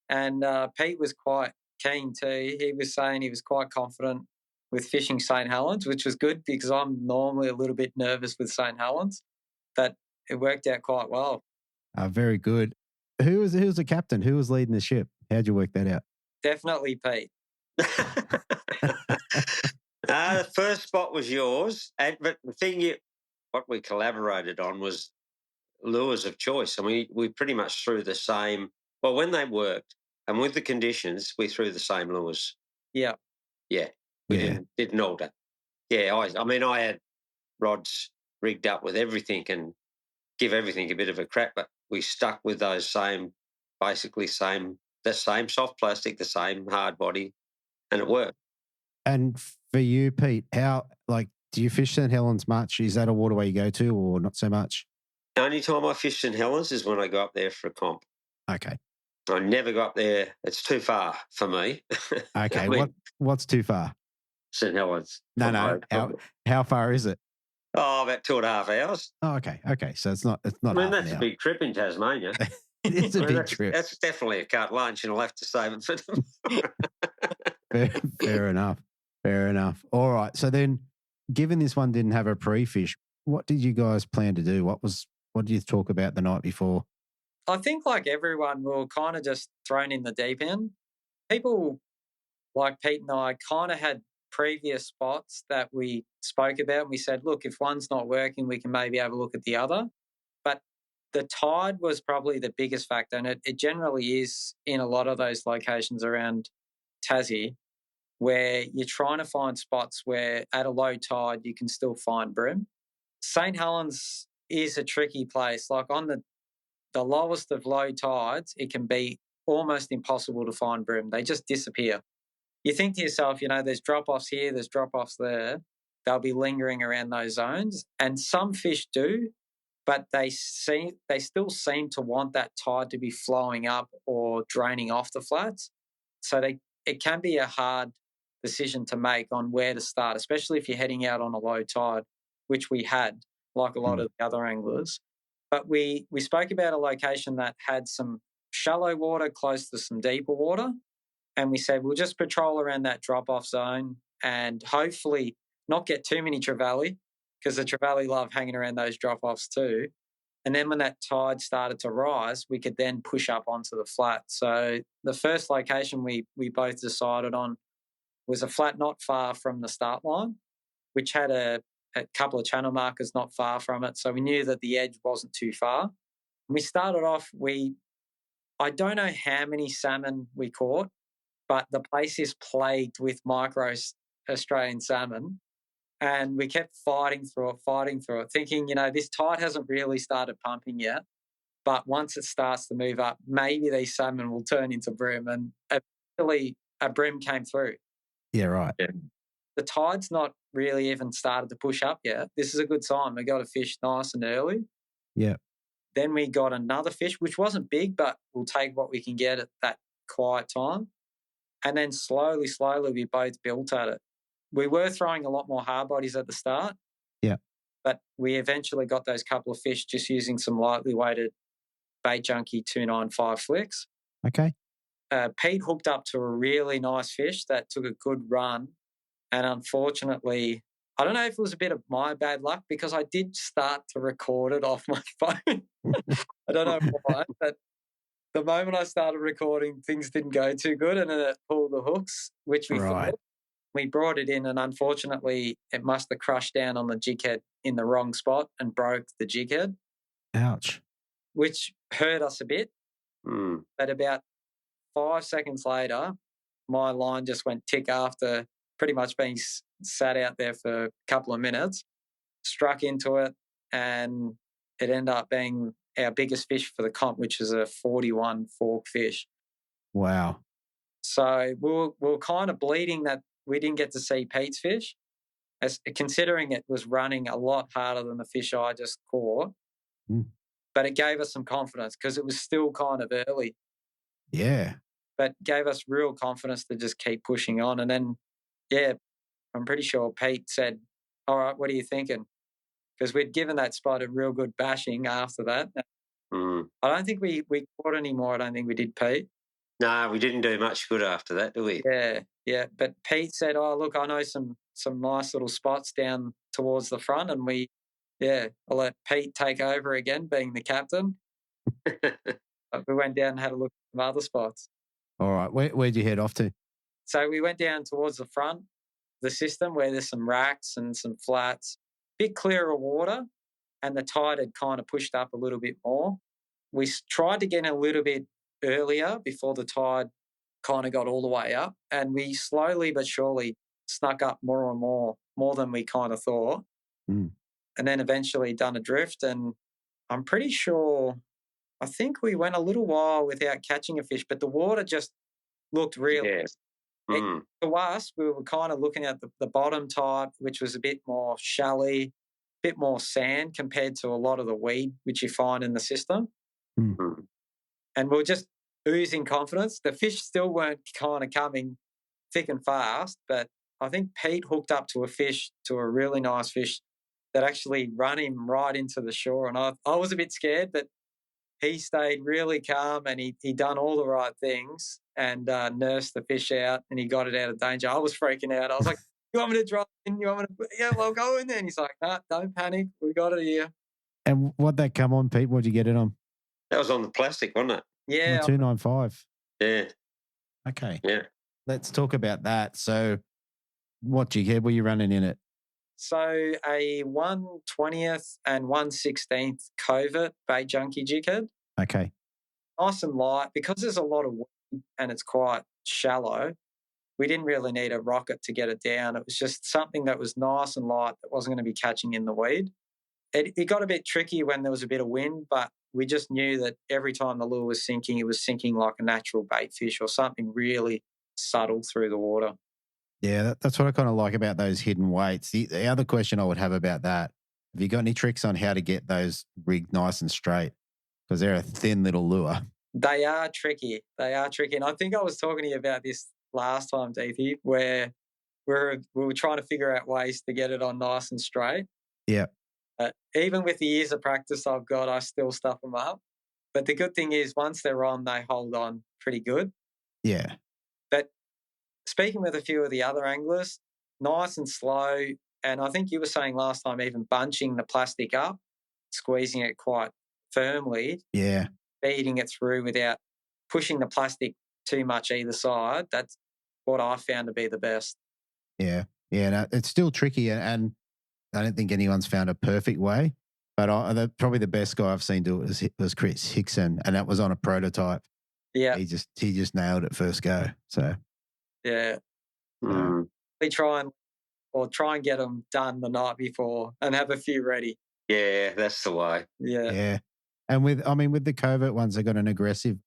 And Pete was quite keen too. He was saying he was quite confident with fishing St Helens, which was good because I'm normally a little bit nervous with St Helens, but it worked out quite well. Very good. Who was the captain? Who was leading the ship? How'd you work that out? Definitely Pete. The first spot was yours, but the thing what we collaborated on was lures of choice. I mean, we pretty much threw the same. Well, when they worked and with the conditions, we threw the same lures. Yeah. Yeah. We didn't alter. Yeah, I had rods rigged up with everything and give everything a bit of a crack, but we stuck with those the same soft plastic, the same hard body, and it worked. And for you, Pete, do you fish St Helens much? Is that a waterway you go to or not so much? The only time I fish St Helens is when I go up there for a comp. Okay. I never go up there. It's too far for me. Okay. What's too far? St Helens. No. How far is it? Oh, about 2.5 hours. Oh, okay. Okay. So it's not. I mean, that's a big trip in Tasmania. It is a big trip. That's definitely a carte lunch, and I'll have to save it for them. Fair enough. Fair enough. All right. So then, given this one didn't have a pre-fish, what did you guys plan to do? What did you talk about the night before? I think like everyone, we were kind of just thrown in the deep end. People like Pete and I kind of had previous spots that we spoke about, and we said, look, if one's not working, we can maybe have a look at the other. But the tide was probably the biggest factor, and it generally is in a lot of those locations around Tassie, where you're trying to find spots where at a low tide you can still find bream. St Helens is a tricky place. Like on the lowest of low tides, it can be almost impossible to find bream. They just disappear. You think to yourself, there's drop-offs here, there's drop-offs there. They'll be lingering around those zones. And some fish do, but they still seem to want that tide to be flowing up or draining off the flats. So it can be a hard decision to make on where to start, especially if you're heading out on a low tide, which we had, like a lot of the other anglers. But we spoke about a location that had some shallow water close to some deeper water. And we said, we'll just patrol around that drop-off zone and hopefully not get too many trevally, because the trevally love hanging around those drop-offs too. And then when that tide started to rise, we could then push up onto the flat. So the first location we both decided on was a flat not far from the start line, which had a couple of channel markers not far from it. So we knew that the edge wasn't too far. And we started off, I don't know how many salmon we caught, but the place is plagued with micro Australian salmon. And we kept fighting through it, thinking, this tide hasn't really started pumping yet. But once it starts to move up, maybe these salmon will turn into bream. And eventually a bream came through. Yeah, right. Yeah. The tide's not really even started to push up yet. This is a good sign. We got a fish nice and early. Yeah. Then we got another fish, which wasn't big, but we'll take what we can get at that quiet time. And then slowly, we both built at it. We were throwing a lot more hard bodies at the start. Yeah. But we eventually got those couple of fish just using some lightly weighted bait junkie 295 flicks. Okay. Pete hooked up to a really nice fish that took a good run. And unfortunately, I don't know if it was a bit of my bad luck, because I did start to record it off my phone. I don't know why, but the moment I started recording, things didn't go too good, and then it pulled the hooks, which we thought. We brought it in, and unfortunately, it must have crushed down on the jig head in the wrong spot and broke the jig head. Ouch. Which hurt us a bit. But about 5 seconds later, my line just went tick after pretty much being sat out there for a couple of minutes, struck into it, and it ended up being our biggest fish for the comp, which is a 41 fork fish. Wow. So we were kind of bleeding that we didn't get to see Pete's fish, considering it was running a lot harder than the fish I just caught. But it gave us some confidence because it was still kind of early. Yeah. But gave us real confidence to just keep pushing on. And then, I'm pretty sure Pete said, all right, what are you thinking? Because we'd given that spot a real good bashing after that. I don't think we caught any more. I don't think we did, Pete. No, we didn't do much good after that, do we? Yeah. But Pete said, oh, look, I know some nice little spots down towards the front, and I'll let Pete take over again, being the captain. But we went down and had a look at some other spots. All right. Where'd you head off to? So we went down towards the front, the system, where there's some racks and some flats, bit clearer water, and the tide had kind of pushed up a little bit more. We tried to get in a little bit earlier before the tide kind of got all the way up, and we slowly but surely snuck up more and more than we kind of thought. And then eventually done a drift, and I'm pretty sure, I think we went a little while without catching a fish, but the water just looked real. To us, we were kind of looking at the bottom type, which was a bit more shallow, bit more sand compared to a lot of the weed which you find in the system. And we were just oozing confidence. The fish still weren't kind of coming thick and fast, but I think Pete hooked up to a really nice fish that actually run him right into the shore. And I was a bit scared, but he stayed really calm, and he done all the right things and nursed the fish out, and he got it out of danger. I was freaking out. I was like, you want me to drop in? You want me to? Yeah, well, go in there. And he's like, nah, don't panic. We got it here. And what'd that come on, Pete? What'd you get it on? That was on the plastic, wasn't it? Yeah. 295. Yeah. Okay. Yeah. Let's talk about that. So what jig head were you running in it? So a 1/20th and 1/16th covert bait junkie jig head. Okay. Nice and light. Because there's a lot of weed and it's quite shallow, we didn't really need a rocket to get it down. It was just something that was nice and light that wasn't going to be catching in the weed. It got a bit tricky when there was a bit of wind, but we just knew that every time the lure was sinking, it was sinking like a natural bait fish or something really subtle through the water. Yeah, that's what I kind of like about those hidden weights. The other question I would have about that, have you got any tricks on how to get those rigged nice and straight? Because they're a thin little lure. They are tricky. And I think I was talking to you about this last time, Deethy, where we were trying to figure out ways to get it on nice and straight. Yeah. Even with the years of practice I've got, I still stuff them up. But the good thing is once they're on, they hold on pretty good. Yeah. But speaking with a few of the other anglers, nice and slow. And I think you were saying last time even bunching the plastic up, squeezing it quite firmly, Yeah. feeding it through without pushing the plastic too much either side. That's what I found to be the best. Yeah. Yeah. No, it's still tricky. And I don't think anyone's found a perfect way. But probably the best guy I've seen do it was Chris Hickson. And that was on a prototype. Yeah. He just nailed it first go. So, yeah. Mm. We try and get them done the night before and have a few ready. Yeah, that's the way. Yeah. yeah. And with the covert ones, they've got an aggressive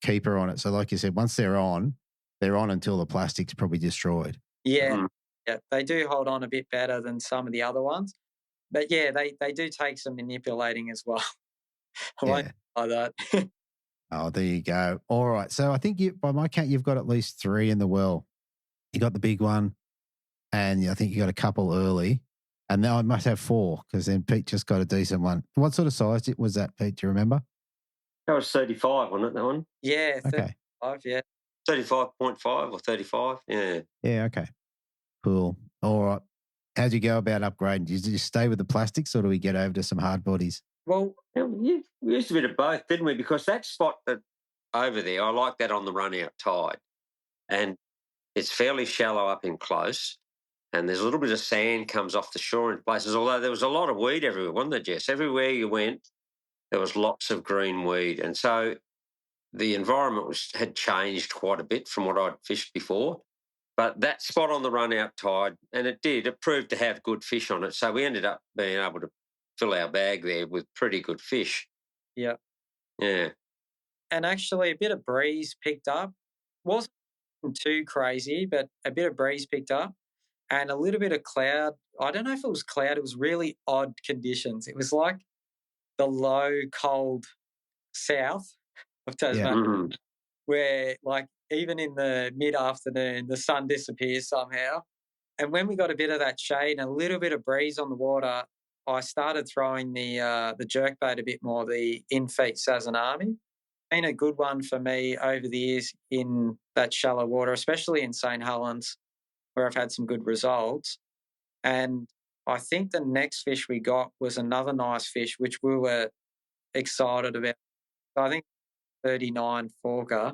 keeper on it. So, like you said, once they're on until the plastic's probably destroyed. Yeah. Mm. Yeah. They do hold on a bit better than some of the other ones. But yeah, they do take some manipulating as well. I won't lie that. Oh, there you go. All right. So I think by my count, you've got at least 3 in the well. You got the big one, and I think you got a couple early. And now I must have 4 because then Pete just got a decent one. What sort of size was that, Pete? Do you remember? That was 35, wasn't it, that one? Yeah. Okay. 35, yeah. 35.5 or 35, yeah. Yeah, okay. Cool. All right. How'd you go about upgrading? Did you stay with the plastics or do we get over to some hard bodies? Well, we used a bit of both, didn't we? Because that spot that over there, I like that on the run-out tide. And it's fairly shallow up in close. And there's a little bit of sand comes off the shore in places, although there was a lot of weed everywhere, wasn't there, Jess? Everywhere you went, there was lots of green weed. And so the environment had changed quite a bit from what I'd fished before. But that spot on the run-out tide, and it proved to have good fish on it. So we ended up being able to fill our bag there with pretty good fish. Yeah. Yeah. And actually a bit of breeze picked up. Wasn't too crazy, but a bit of breeze picked up and a little bit of cloud. I don't know if it was cloud. It was really odd conditions. It was like the low, cold south of Tasmania, Mm-hmm. where like even in the mid-afternoon, the sun disappears somehow. And when we got a bit of that shade and a little bit of breeze on the water, I started throwing the jerkbait a bit more, the in-feet Sazanami. Been a good one for me over the years in that shallow water, especially in St Helens, where I've had some good results. And I think the next fish we got was another nice fish, which we were excited about. I think 39 forker,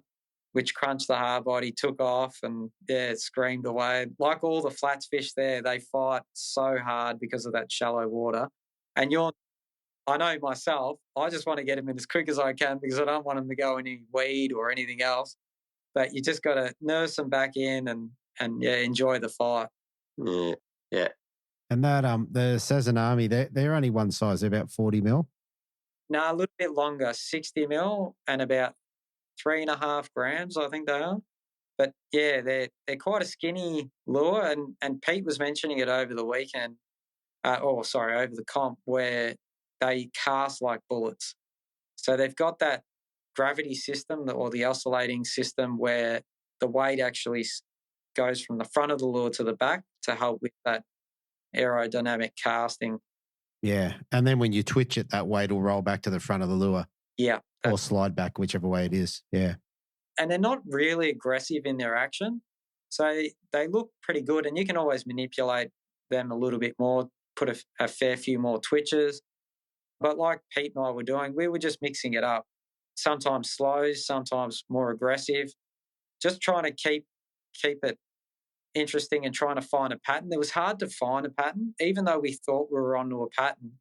which crunched the hard body, took off, and it screamed away. Like all the flats fish there, they fight so hard because of that shallow water. And I know myself, I just want to get them in as quick as I can because I don't want them to go in any weed or anything else. But you just got to nurse them back in and enjoy the fight. Yeah, yeah. And that the Sazanami, they're only one size, they're about 40 mil. No, a little bit longer, 60 mil and about 3.5 grams, I think they are. But yeah, they're quite a skinny lure, and Pete was mentioning it over the weekend, over the comp, where they cast like bullets. So they've got that gravity system or the oscillating system where the weight actually goes from the front of the lure to the back to help with that aerodynamic casting. Yeah. And then when you twitch it, that weight will roll back to the front of the lure. Yeah. Or slide back, whichever way it is. Yeah. And they're not really aggressive in their action. So they look pretty good, and you can always manipulate them a little bit more, put a fair few more twitches. But like Pete and I were doing, we were just mixing it up. Sometimes slows, sometimes more aggressive, just trying to keep it interesting and trying to find a pattern. It was hard to find a pattern, even though we thought we were onto a pattern.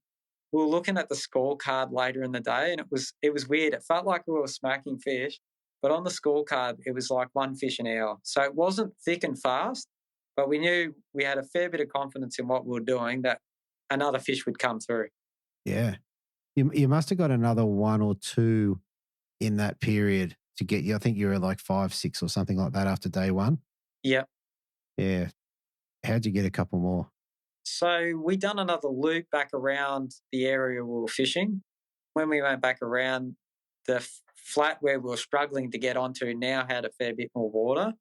We were looking at the scorecard later in the day, and it was weird. It felt like we were smacking fish, but on the scorecard, it was like 1 fish an hour. So it wasn't thick and fast, but we knew we had a fair bit of confidence in what we were doing that another fish would come through. Yeah. You must have got another 1 or 2 in that period to get you. I think you were like 5, 6 or something like that after day 1. Yep. Yeah. How'd you get a couple more? So we done another loop back around the area we were fishing. When we went back around, the flat where we were struggling to get onto now had a fair bit more water.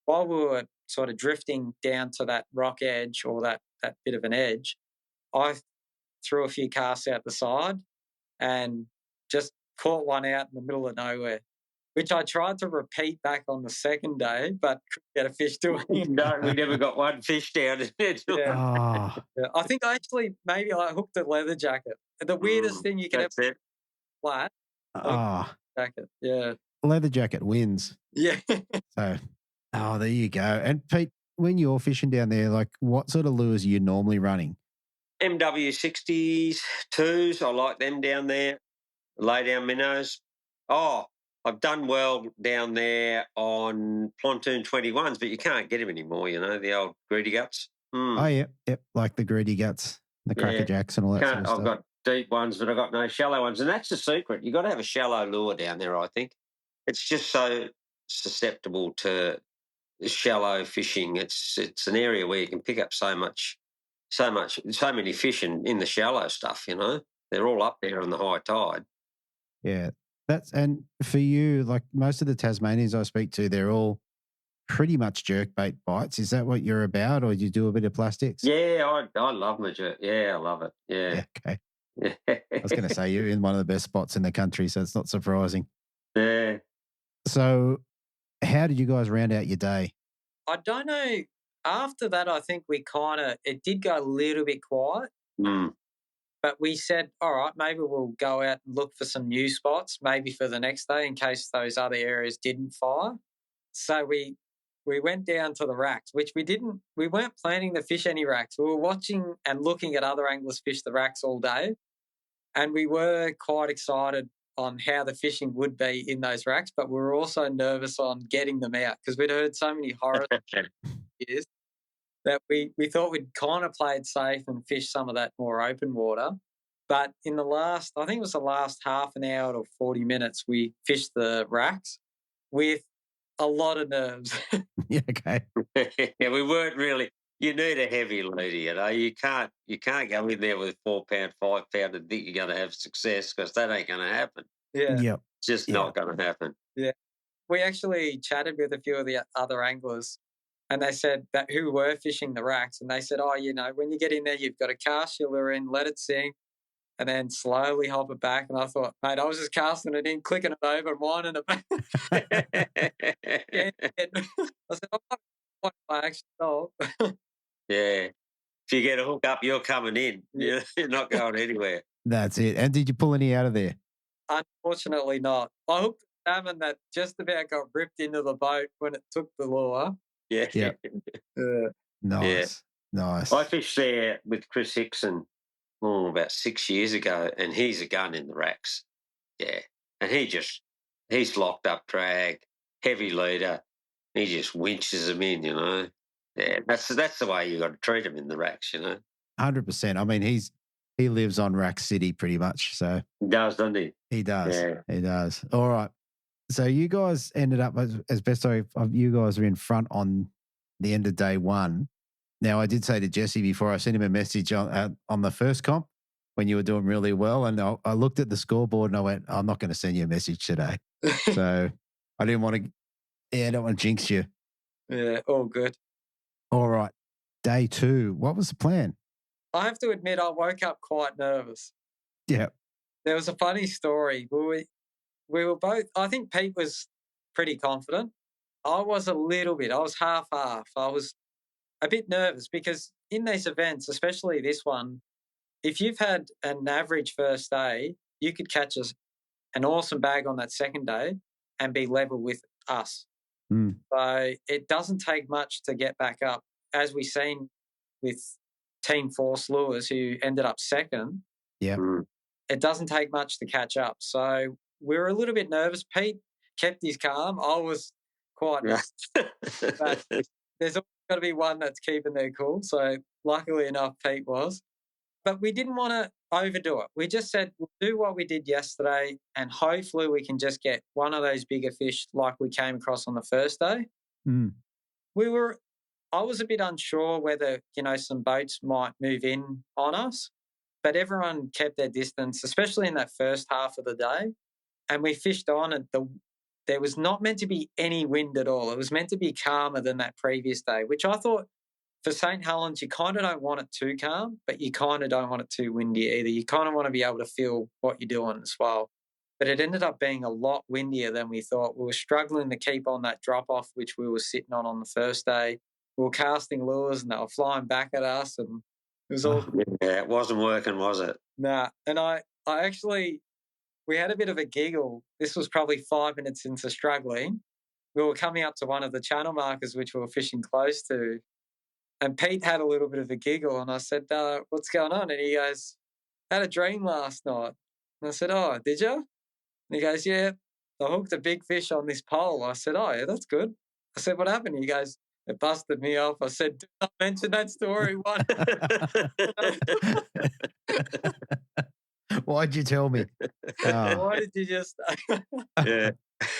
While we were sort of drifting down to that rock edge or that bit of an edge, I threw a few casts out the side and just caught one out in the middle of nowhere, which I tried to repeat back on the second day, but couldn't get a fish to it. No, we never got one fish down. Yeah. Oh, Yeah, I think maybe I hooked a leather jacket. The weirdest thing you could ever That's it. flat oh, jacket. Yeah. leather jacket wins. Yeah. So, there you go. And Pete, when you're fishing down there, like what sort of lures are you normally running? MW60s, 2s, I like them down there. Lay down minnows. Oh, I've done well down there on pontoon 21s, but you can't get them anymore, the old greedy guts. Oh, yep, like the greedy guts, the crackerjacks and all that sort of stuff. I've got deep ones, but I've got no shallow ones. And that's the secret. You've got to have a shallow lure down there, I think. It's just so susceptible to shallow fishing. It's an area where you can pick up so many fish in the shallow stuff, They're all up there on the high tide. Yeah. And for you, like most of the Tasmanians I speak to, they're all pretty much jerkbait bites. Is that what you're about, or do you do a bit of plastics? Yeah, I love my jerk. Yeah, I love it. Yeah. Okay. I was going to say you're in one of the best spots in the country, so it's not surprising. Yeah. So how did you guys round out your day? I don't know. After that, I think it did go a little bit quiet. But we said, all right, maybe we'll go out and look for some new spots, maybe for the next day in case those other areas didn't fire. So we went down to the racks, which we weren't planning to fish any racks. We were watching and looking at other anglers fish the racks all day. And we were quite excited on how the fishing would be in those racks, but we were also nervous on getting them out because we'd heard so many horror stories that we thought we'd kind of play it safe and fish some of that more open water. But in I think it was the last half an hour or 40 minutes, we fished the racks with a lot of nerves. Yeah, okay. Yeah, we weren't really. You need a heavy leader, You can't go in there with 4 pound, 5 pound and think you're going to have success because that ain't going to happen. Yeah. Yep. It's just not going to happen. Yeah. We actually chatted with a few of the other anglers and they said that who were fishing the racks, and they said, when you get in there, you've got to cast your lure in, let it sink, and then slowly hop it back. And I thought, mate, I was just casting it in, clicking it over, winding it back. I said, what I actually thought. Yeah. If you get a hook up, you're coming in. Yeah. You're not going anywhere. That's it. And did you pull any out of there? Unfortunately not. I hooked a salmon that just about got ripped into the boat when it took the lure. Yeah. Yeah. Nice. Yeah. Nice. I fished there with Chris Hickson about 6 years ago, and he's a gun in the racks. Yeah. And he's locked up drag, heavy leader. He just winches them in, Yeah, that's the way you got to treat him in the racks, 100%. I mean, he lives on Rack City pretty much. So he does, doesn't he? He does. Yeah. He does. All right. So you guys ended up, as best you guys were in front on the end of day one. Now, I did say to Jesse before, I sent him a message on the first comp when you were doing really well. And I looked at the scoreboard and I went, I'm not going to send you a message today. So I didn't want to, I don't want to jinx you. Yeah, all good. All right. Day two, what was the plan? I have to admit, I woke up quite nervous. Yeah. There was a funny story. We were both, I think Pete was pretty confident. I was a little bit, I was half-half. I was a bit nervous because in these events, especially this one, if you've had an average first day, you could catch an awesome bag on that second day and be level with us. So it doesn't take much to get back up. As we've seen with Team Force Lures, who ended up second, it doesn't take much to catch up. So we were a little bit nervous. Pete kept his calm. I was quite nervous. But there's always got to be one that's keeping their cool. So luckily enough, Pete was. But we didn't want to overdo it. We just said, we'll do what we did yesterday and hopefully we can just get one of those bigger fish like we came across on the first day. I was a bit unsure whether, some boats might move in on us, but everyone kept their distance, especially in that first half of the day. And we fished on and there was not meant to be any wind at all. It was meant to be calmer than that previous day, which I thought for St Helens, you kind of don't want it too calm, but you kind of don't want it too windy either. You kind of want to be able to feel what you're doing as well. but it ended up being a lot windier than we thought. We were struggling to keep on that drop-off, which we were sitting on the first day. We were casting lures and they were flying back at us, and it was all... Yeah, it wasn't working, was it? Nah. And I actually, we had a bit of a giggle. This was probably 5 minutes into struggling. We were coming up to one of the channel markers, which we were fishing close to, and Pete had a little bit of a giggle, and I said, what's going on? And he goes, had a dream last night. And I said, oh, did you? And he goes, yeah, I hooked a big fish on this pole. I said, oh, yeah, that's good. I said, what happened? He goes, it busted me off. I said, do not mention that story. Why'd you tell me? Why did you just... Yeah.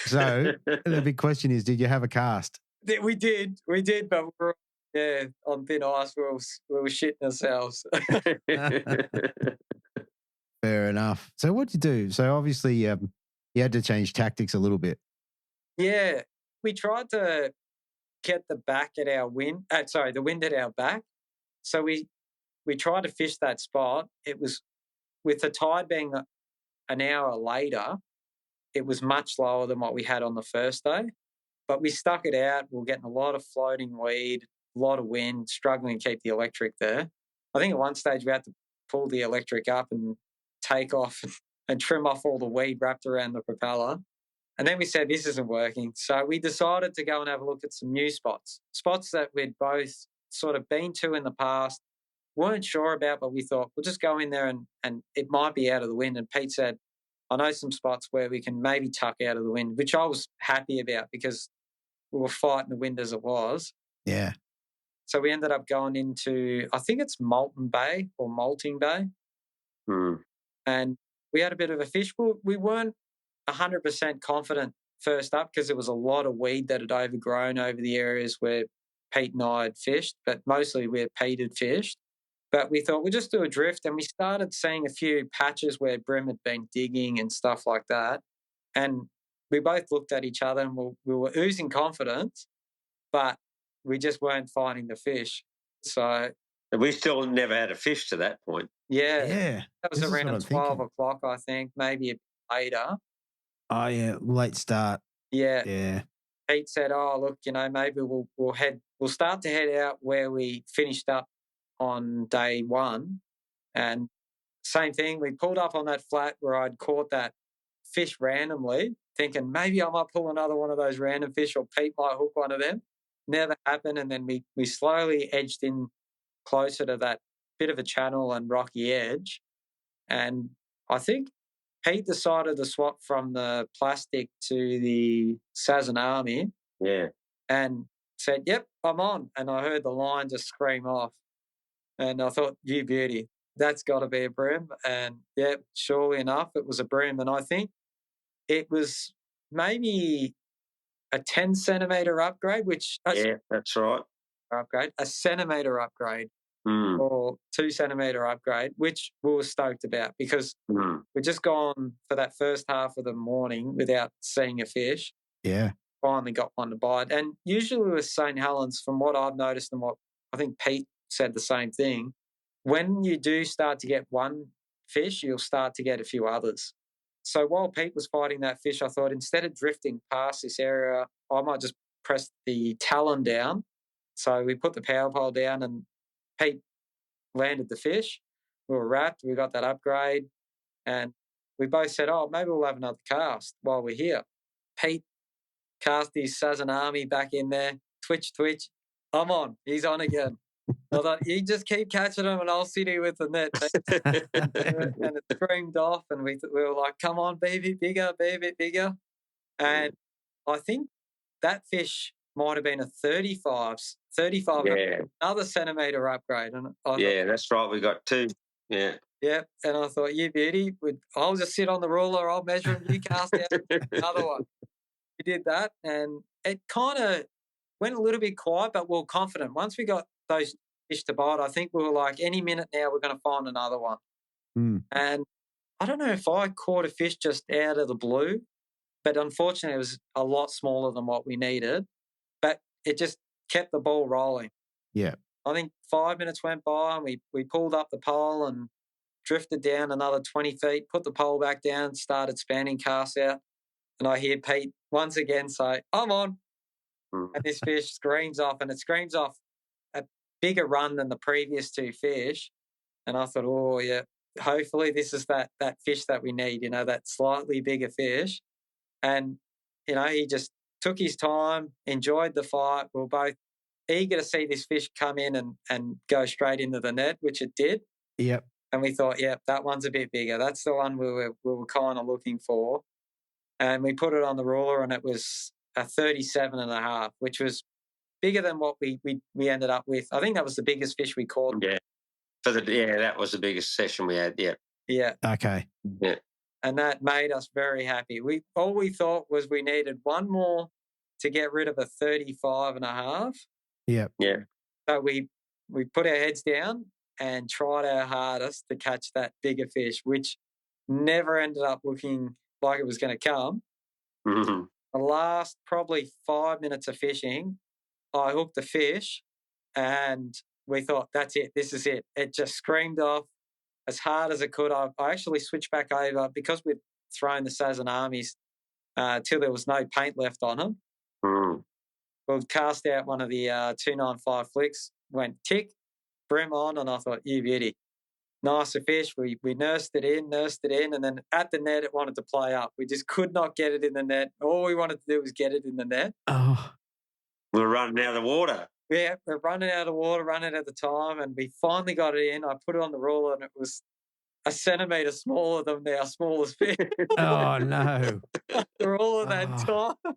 So the big question is, did you have a cast? We did, but we were, on thin ice. We were shitting ourselves. Fair enough. So what'd you do? So obviously you had to change tactics a little bit. Yeah, we tried to get the wind at our back. So we tried to fish that spot. It was, with the tide being an hour later, it was much lower than what we had on the first day. But we stuck it out. We were getting a lot of floating weed, a lot of wind, struggling to keep the electric there. I think at one stage we had to pull the electric up and take off and trim off all the weed wrapped around the propeller. And then we said, this isn't working. So we decided to go and have a look at some new spots that we'd both sort of been to in the past, weren't sure about, but we thought we'll just go in there and it might be out of the wind. And Pete said, I know some spots where we can maybe tuck out of the wind, which I was happy about because we were fighting the wind as it was. Yeah. So we ended up going into, I think it's Molting Bay. Mm. And we had a bit of a fish. We weren't 100% confident first up because there was a lot of weed that had overgrown over the areas where Pete and I had fished, but mostly where Pete had fished. But we thought we'll just do a drift, and we started seeing a few patches where Bream had been digging and stuff like that. And we both looked at each other and we were oozing confidence, but we just weren't finding the fish. So we still never had a fish to that point. Yeah. That was around 12 o'clock, I think, maybe a bit later. Oh, yeah, late start. Yeah. Pete said, oh, look, maybe we'll start to head out where we finished up on day one. And same thing, we pulled up on that flat where I'd caught that fish randomly, thinking maybe I might pull another one of those random fish or Pete might hook one of them. Never happened. And then we slowly edged in closer to that bit of a channel and rocky edge. And I think Pete decided to swap from the plastic to the Tasmania. Yeah. And said, yep, I'm on. And I heard the line just scream off. And I thought, you beauty, that's got to be a bream. And, surely enough, it was a bream. And I think it was maybe a 10-centimetre upgrade, yeah, that's right. A centimetre upgrade or 2-centimetre upgrade, which we were stoked about because we'd just gone for that first half of the morning without seeing a fish. Yeah. Finally got one to bite. And usually with St Helens, from what I've noticed and what I think Pete said the same thing, when you do start to get one fish, you'll start to get a few others. So while Pete was fighting that fish, I thought instead of drifting past this area, I might just press the talon down. So we put the power pole down and Pete landed the fish. We were wrapped. We got that upgrade. And we both said, oh, maybe we'll have another cast while we're here. Pete cast his Tasmania back in there. Twitch. I'm on. He's on again. I thought, you just keep catching him and I'll sit here with the net. And it screamed off and we were like, come on, baby, bigger. And I think that fish might have been a 35, another centimetre upgrade. And that's right. We got two. Yeah. Yeah. And I thought, you beauty, I'll just sit on the ruler, I'll measure him, you cast out another one. We did that and it kind of went a little bit quiet, but we were confident. Once we got those fish to bite, I think we were like, any minute now we're going to find another one. And I don't know if I caught a fish just out of the blue, but unfortunately it was a lot smaller than what we needed. But it just kept the ball rolling. Yeah. I think 5 minutes went by and we pulled up the pole and drifted down another 20 feet, put the pole back down, started spanning casts out. And I hear Pete once again say, I'm on. And this fish screams off, and it screams off a bigger run than the previous two fish. And I thought, oh, yeah, hopefully this is that fish that we need, that slightly bigger fish. And, he just took his time, enjoyed the fight. We were both eager to see this fish come in and go straight into the net, which it did. Yep. And we thought, that one's a bit bigger. That's the one we were kind of looking for. And we put it on the ruler, and it was a 37.5, which was bigger than what we ended up with. I think that was the biggest fish we caught. Yeah. That was the biggest session we had. Yeah. Yeah. Okay. Yeah. And that made us very happy. All we thought was we needed one more to get rid of a 35.5. Yep. Yeah. So we put our heads down and tried our hardest to catch that bigger fish, which never ended up looking like it was going to come. Mm-hmm. The last probably 5 minutes of fishing, I hooked the fish, and we thought, that's it, this is it. It just screamed off as hard as it could. I actually switched back over because we'd thrown the Sazanamis till there was no paint left on them. Mm. We'll cast out one of the 295 flicks, went tick, brim on, and I thought, you beauty. Nicer fish. We nursed it in, and then at the net it wanted to play up. We just could not get it in the net. All we wanted to do was get it in the net. Oh. We're running out of water. Yeah, we're running out of water, running at the time, and we finally got it in. I put it on the ruler, and it was a centimetre smaller than our smallest fish. Oh, no. After all of that time.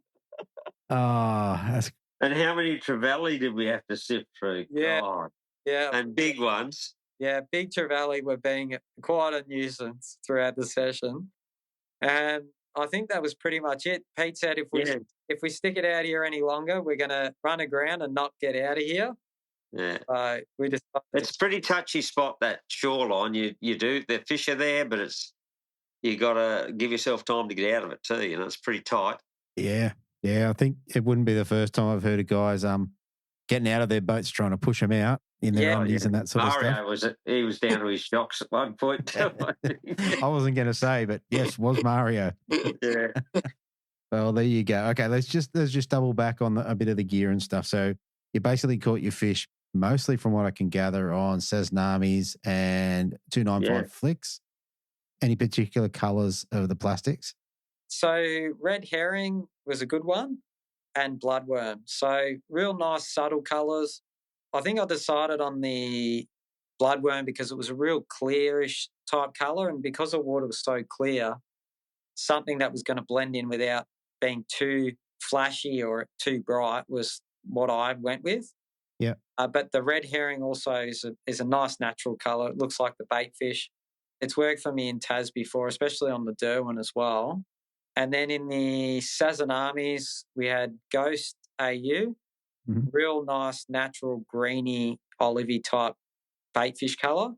That's... And how many trevally did we have to sift through? Yeah. God. Yeah. And big ones. Yeah, big trevally were being quite a nuisance throughout the session. And I think that was pretty much it. Pete said if we stick it out here any longer, we're going to run aground and not get out of here. Yeah. We just... It's a pretty touchy spot, that shoreline. You do, the fish are there, but you got to give yourself time to get out of it too. It's pretty tight. Yeah. Yeah, I think it wouldn't be the first time I've heard of guys getting out of their boats trying to push them out in their undies and that sort of stuff. He was down to his shocks at one point. I wasn't going to say, but yes, was Mario. Yeah. Well, there you go. Okay, let's just double back on a bit of the gear and stuff. So you basically caught your fish mostly, from what I can gather, on Sazanamis and 295 flicks. Any particular colours of the plastics? So red herring was a good one, and bloodworm. So real nice subtle colours. I think I decided on the bloodworm because it was a real clearish type colour, and because the water was so clear, something that was going to blend in without being too flashy or too bright was what I went with. Yeah. But the red herring also is a nice natural colour. It looks like the bait fish. It's worked for me in Tas before, especially on the Derwent as well. And then in the Sazanamis, we had Ghost AU, real nice, natural, greeny, olivey type bait fish colour,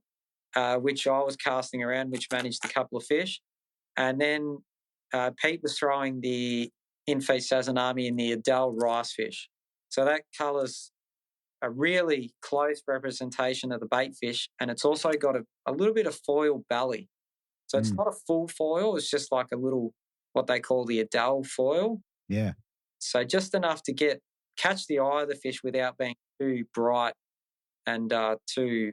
which I was casting around, which managed a couple of fish. And then Pete was throwing the in-feed Sazanami in the Adele rice fish. So that colour's a really close representation of the bait fish, and it's also got a little bit of foil belly. So it's not a full foil, it's just like a little, what they call the Adele foil. Yeah. So just enough to catch the eye of the fish without being too bright and too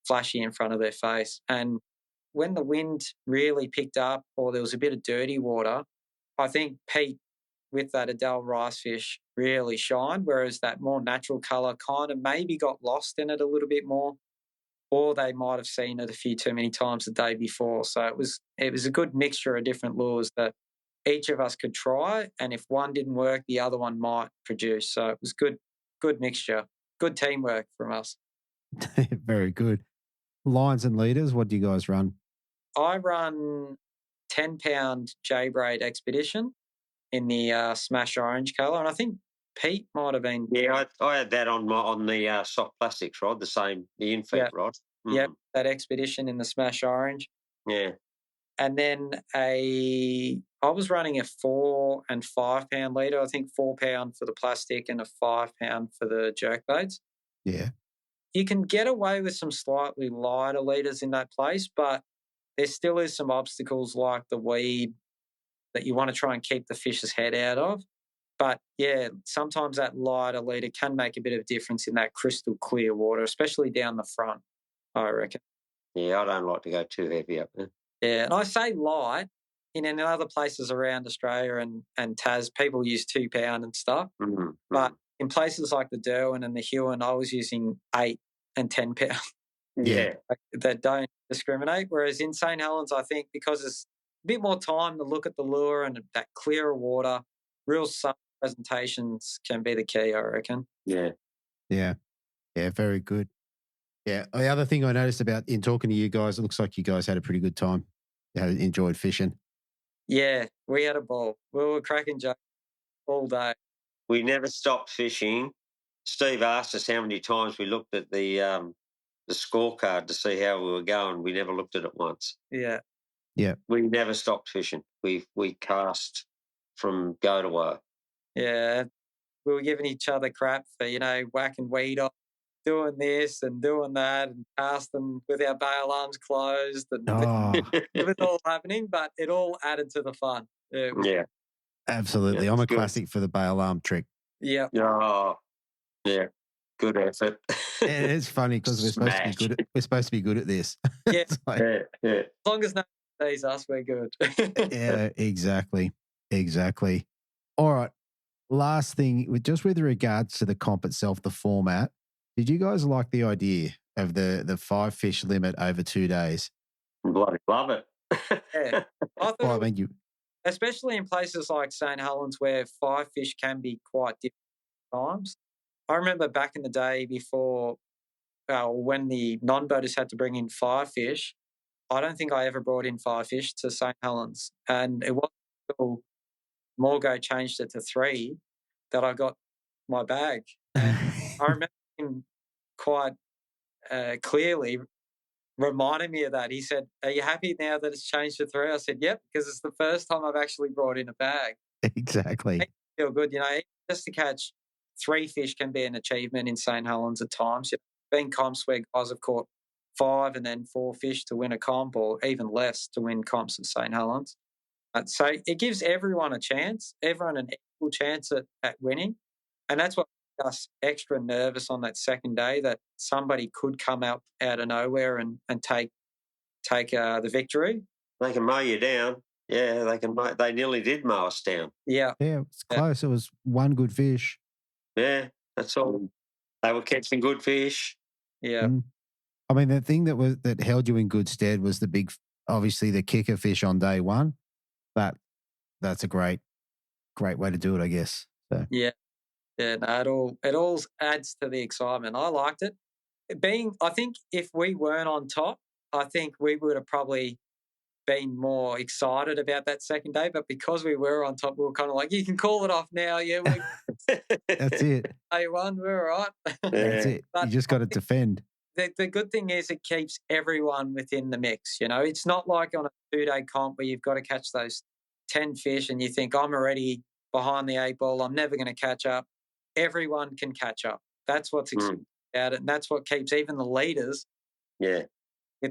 flashy in front of their face. And when the wind really picked up or there was a bit of dirty water, I think Pete with that Adele rice fish really shined, whereas that more natural colour kind of maybe got lost in it a little bit more, or they might have seen it a few too many times the day before. So it was a good mixture of different lures that each of us could try, and if one didn't work, the other one might produce. So it was good mixture, good teamwork from us. Very good. Lines and leaders, what do you guys run? I run 10-pound J-braid Expedition in the smash orange colour, and I think Pete might have been... Yeah, I had that on the soft plastics rod, the in-feed rod. Yep, that Expedition in the smash orange. Yeah. And then I was running a 4 and 5 pound leader. I think 4 pound for the plastic and a 5 pound for the jerk baits. Yeah. you can get away with some slightly lighter leaders in that place, but there still is some obstacles like the weed that you want to try and keep the fish's head out of. But yeah, sometimes that lighter leader can make a bit of difference in that crystal clear water, especially down the front, I reckon. Yeah, I don't like to go too heavy up there. Yeah, and I say light. In other places around Australia and Tas, people use 2 pound and stuff. Mm-hmm. But in places like the Derwent and the Huon, I was using 8 and 10 pound Yeah. that don't discriminate. Whereas in St Helens, I think because it's a bit more time to look at the lure and that clearer water, real sun presentations can be the key, I reckon. Yeah. Yeah. Yeah, very good. Yeah. The other thing I noticed about in talking to you guys, it looks like you guys had a pretty good time. You enjoyed fishing. Yeah, we had a ball. We were cracking jokes all day. We never stopped fishing. Steve asked us how many times we looked at the scorecard to see how we were going. We never looked at it once. Yeah. Yeah. We never stopped fishing. We cast from go to woe. Yeah. We were giving each other crap for, whacking weed off, doing this and doing that and casting with our bail arms closed. And it was all happening, but it all added to the fun. Yeah. Absolutely. Yeah, I'm a good. classic for the bail arm trick. Yeah. Oh, yeah. Good effort. And it's funny because we're supposed to be good at this. Yeah. Yeah. As long as no one sees us, we're good. Yeah, exactly. All right. Last thing, just with regards to the comp itself, the format, did you guys like the idea of the 5 fish limit over 2 days? Bloody love it. Yeah. Well, I mean, especially in places like St Helens where 5 fish can be quite different times. I remember back in the day before, when the non-boaters had to bring in 5 fish, I don't think I ever brought in 5 fish to St Helens. And it wasn't until Morgo changed it to 3 that I got my bag. And I remember him quite clearly reminding me of that. He said, "Are you happy now that it's changed to 3?" I said, "Yep," because it's the first time I've actually brought in a bag. Exactly. It makes me feel good, just to catch 3 fish can be an achievement in St Helens at times. Been comps where guys have caught 5 and then 4 fish to win a comp, or even less to win comps at St Helens. So it gives everyone a chance, everyone an equal chance at winning. And that's what made us extra nervous on that second day, that somebody could come out of nowhere and take the victory. They can mow you down. Yeah, they can. They nearly did mow us down. Yeah. Yeah, it's close. It was 1 good fish. Yeah, that's all. They were catching good fish. Yeah. I mean, the thing that held you in good stead was obviously the kicker fish on day 1. That's a great way to do it, I guess. So. Yeah. Yeah, no, it all adds to the excitement. I liked it. I think if we weren't on top, I think we would have probably been more excited about that second day. But because we were on top, we were kind of like, you can call it off now. Yeah, that's it. Day 1, we're all right. That's it. You just got to defend. The good thing is it keeps everyone within the mix. It's not like on a 2-day comp where you've got to catch those 10 fish and you think, I'm already behind the 8 ball, I'm never going to catch up. Everyone can catch up. That's what's exciting about it. And that's what keeps even the leaders with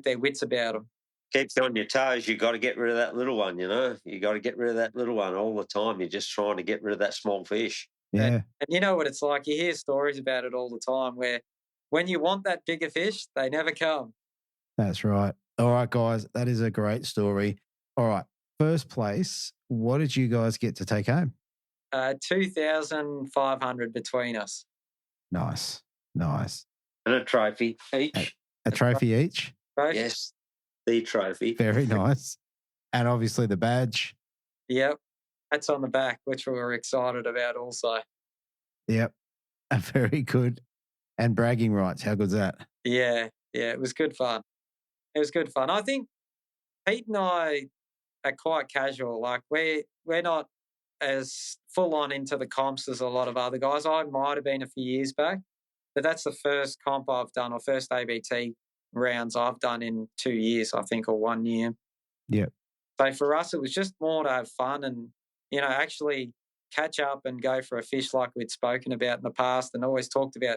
their wits about them. Keeps you on your toes. You've got to get rid of that little one, You got to get rid of that little one all the time. You're just trying to get rid of that small fish. Yeah. And you know what it's like. You hear stories about it all the time where when you want that bigger fish, they never come. That's right. All right, guys. That is a great story. All right. First place, what did you guys get to take home? 2,500 between us. Nice. And a trophy each. A trophy each? Trophy. Yes, the trophy. Very nice. And obviously the badge. Yep. That's on the back, which we were excited about also. Yep. Very good. And bragging rights. How good's that? Yeah. It was good fun. I think Pete and I are quite casual. Like we're not as full on into the comps as a lot of other guys. I might have been a few years back, but that's the first comp I've done, or first ABT rounds I've done in 2 years, I think, or 1 year. Yeah. So for us, it was just more to have fun and, actually catch up and go for a fish like we'd spoken about in the past and always talked about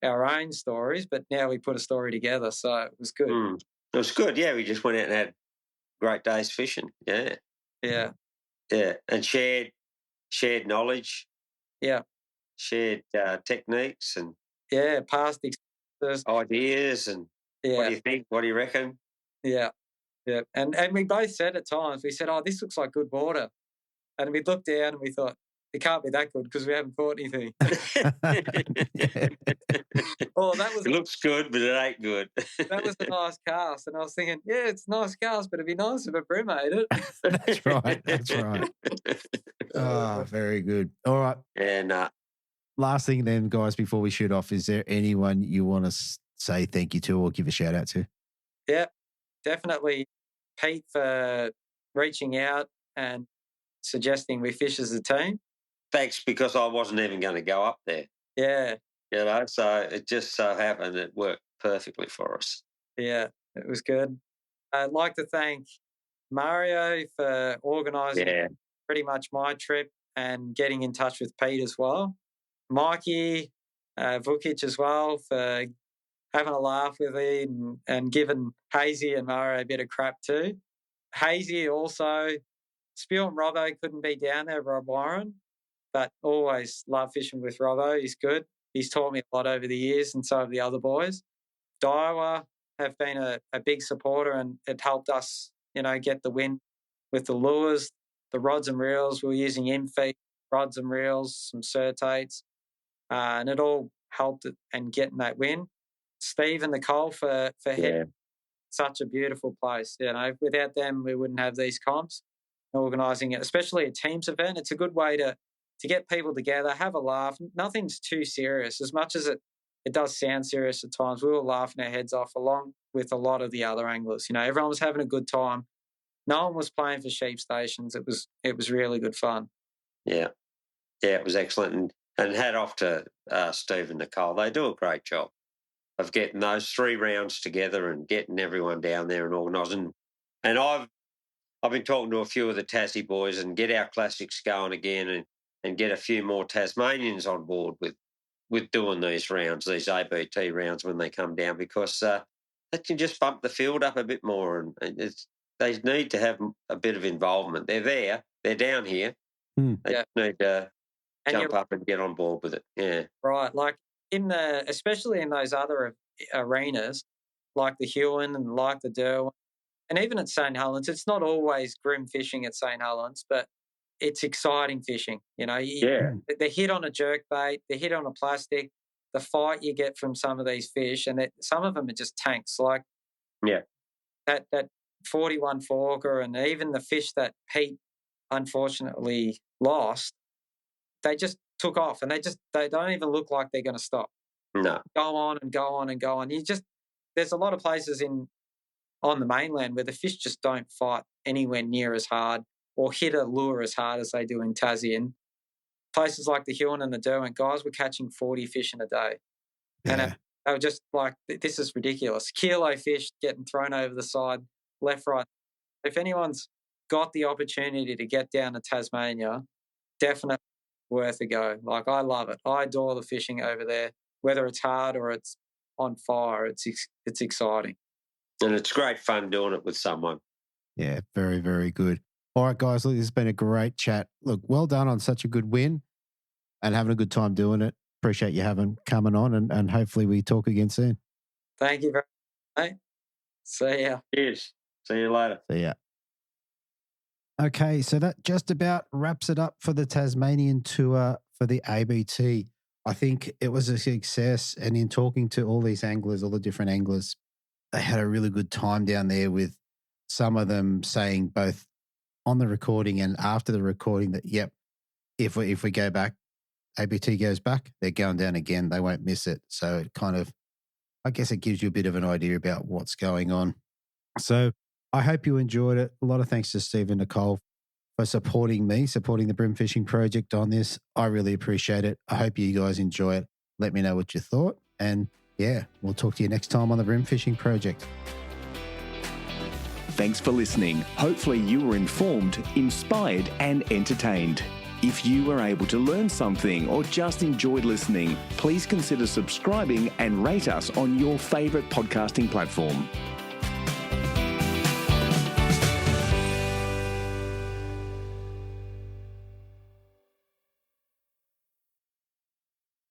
our own stories, but now we put a story together, so it was good. It was good. Yeah, we just went out and had great days fishing. Yeah, Yeah, and shared knowledge. Yeah, shared techniques and past experiences, ideas, and what do you think? What do you reckon? Yeah. And we both said at times, we said, "Oh, this looks like good water," and we looked down and we thought, it can't be that good because we haven't caught anything. Oh, it looks good, but it ain't good. That was a nice cast, and I was thinking, yeah, it's a nice cast, but it'd be nice if a bream ate it. That's right. That's right. Oh, very good. All right. Yeah, Last thing then, guys, before we shoot off, is there anyone you want to say thank you to or give a shout out to? Yeah, definitely Pete for reaching out and suggesting we fish as a team. Thanks, because I wasn't even going to go up there. Yeah. So it just so happened it worked perfectly for us. Yeah, it was good. I'd like to thank Mario for organising pretty much my trip and getting in touch with Pete as well. Mikey Vukic as well for having a laugh with me and giving Hazy and Mario a bit of crap too. Hazy also, Spew and Robbo couldn't be down there, Rob Warren, but always love fishing with Robbo. He's good. He's taught me a lot over the years, and so have the other boys. Daiwa have been a big supporter, and it helped us, get the win with the lures, the rods and reels. We were using in-feed rods and reels, some certates, and it all helped and getting that win. Steve and Nicole for hitting such a beautiful place. Without them, we wouldn't have these comps. Organising it, especially a teams event, it's a good way to get people together, have a laugh. Nothing's too serious. As much as it does sound serious at times, we were laughing our heads off along with a lot of the other anglers. Everyone was having a good time. No one was playing for sheep stations. It was really good fun. Yeah, it was excellent. And hat off to Steve and Nicole. They do a great job of getting those 3 rounds together and getting everyone down there and organising. And I've been talking to a few of the Tassie boys and get our classics going again and get a few more Tasmanians on board with doing these rounds, these ABT rounds when they come down, because that can just bump the field up a bit more, and they need to have a bit of involvement. They're down here. They need to jump up and get on board with it. Yeah, right. Like especially in those other arenas, like the Huon and like the Derwent, and even at St Helens, it's not always grim fishing at St Helens, but it's exciting fishing. They hit on a jerk bait, they hit on a plastic, the fight you get from some of these fish, and some of them are just tanks. Like that 41 forker, and even the fish that Pete unfortunately lost, they just took off, and they don't even look like they're going to stop. No, go on and go on and go on. There's a lot of places on the mainland where the fish just don't fight anywhere near as hard or hit a lure as hard as they do in Tassie. And places like the Huon and the Derwent, guys were catching 40 fish in a day. Yeah. And they were just like, this is ridiculous. Kilo fish getting thrown over the side, left, right. If anyone's got the opportunity to get down to Tasmania, definitely worth a go. Like, I love it. I adore the fishing over there, whether it's hard or it's on fire. It's exciting. And it's great fun doing it with someone. Yeah, very, very good. All right, guys, look, this has been a great chat. Look, well done on such a good win and having a good time doing it. Appreciate you coming on, and hopefully we talk again soon. Thank you very much. See ya. Cheers. See you later. See ya. Okay, so that just about wraps it up for the Tasmanian tour for the ABT. I think it was a success, and in talking to all these anglers, all the different anglers, they had a really good time down there, with some of them saying both on the recording and after the recording that, yep, if we go back, ABT goes back, they're going down again. They won't miss it. So it kind of, I guess it gives you a bit of an idea about what's going on. So I hope you enjoyed it. A lot of thanks to Steve and Nicole for supporting the Bream Fishing Project on this. I really appreciate it. I hope you guys enjoy it. Let me know what you thought. And yeah, we'll talk to you next time on the Bream Fishing Project. Thanks for listening. Hopefully you were informed, inspired and entertained. If you were able to learn something or just enjoyed listening, please consider subscribing and rate us on your favourite podcasting platform.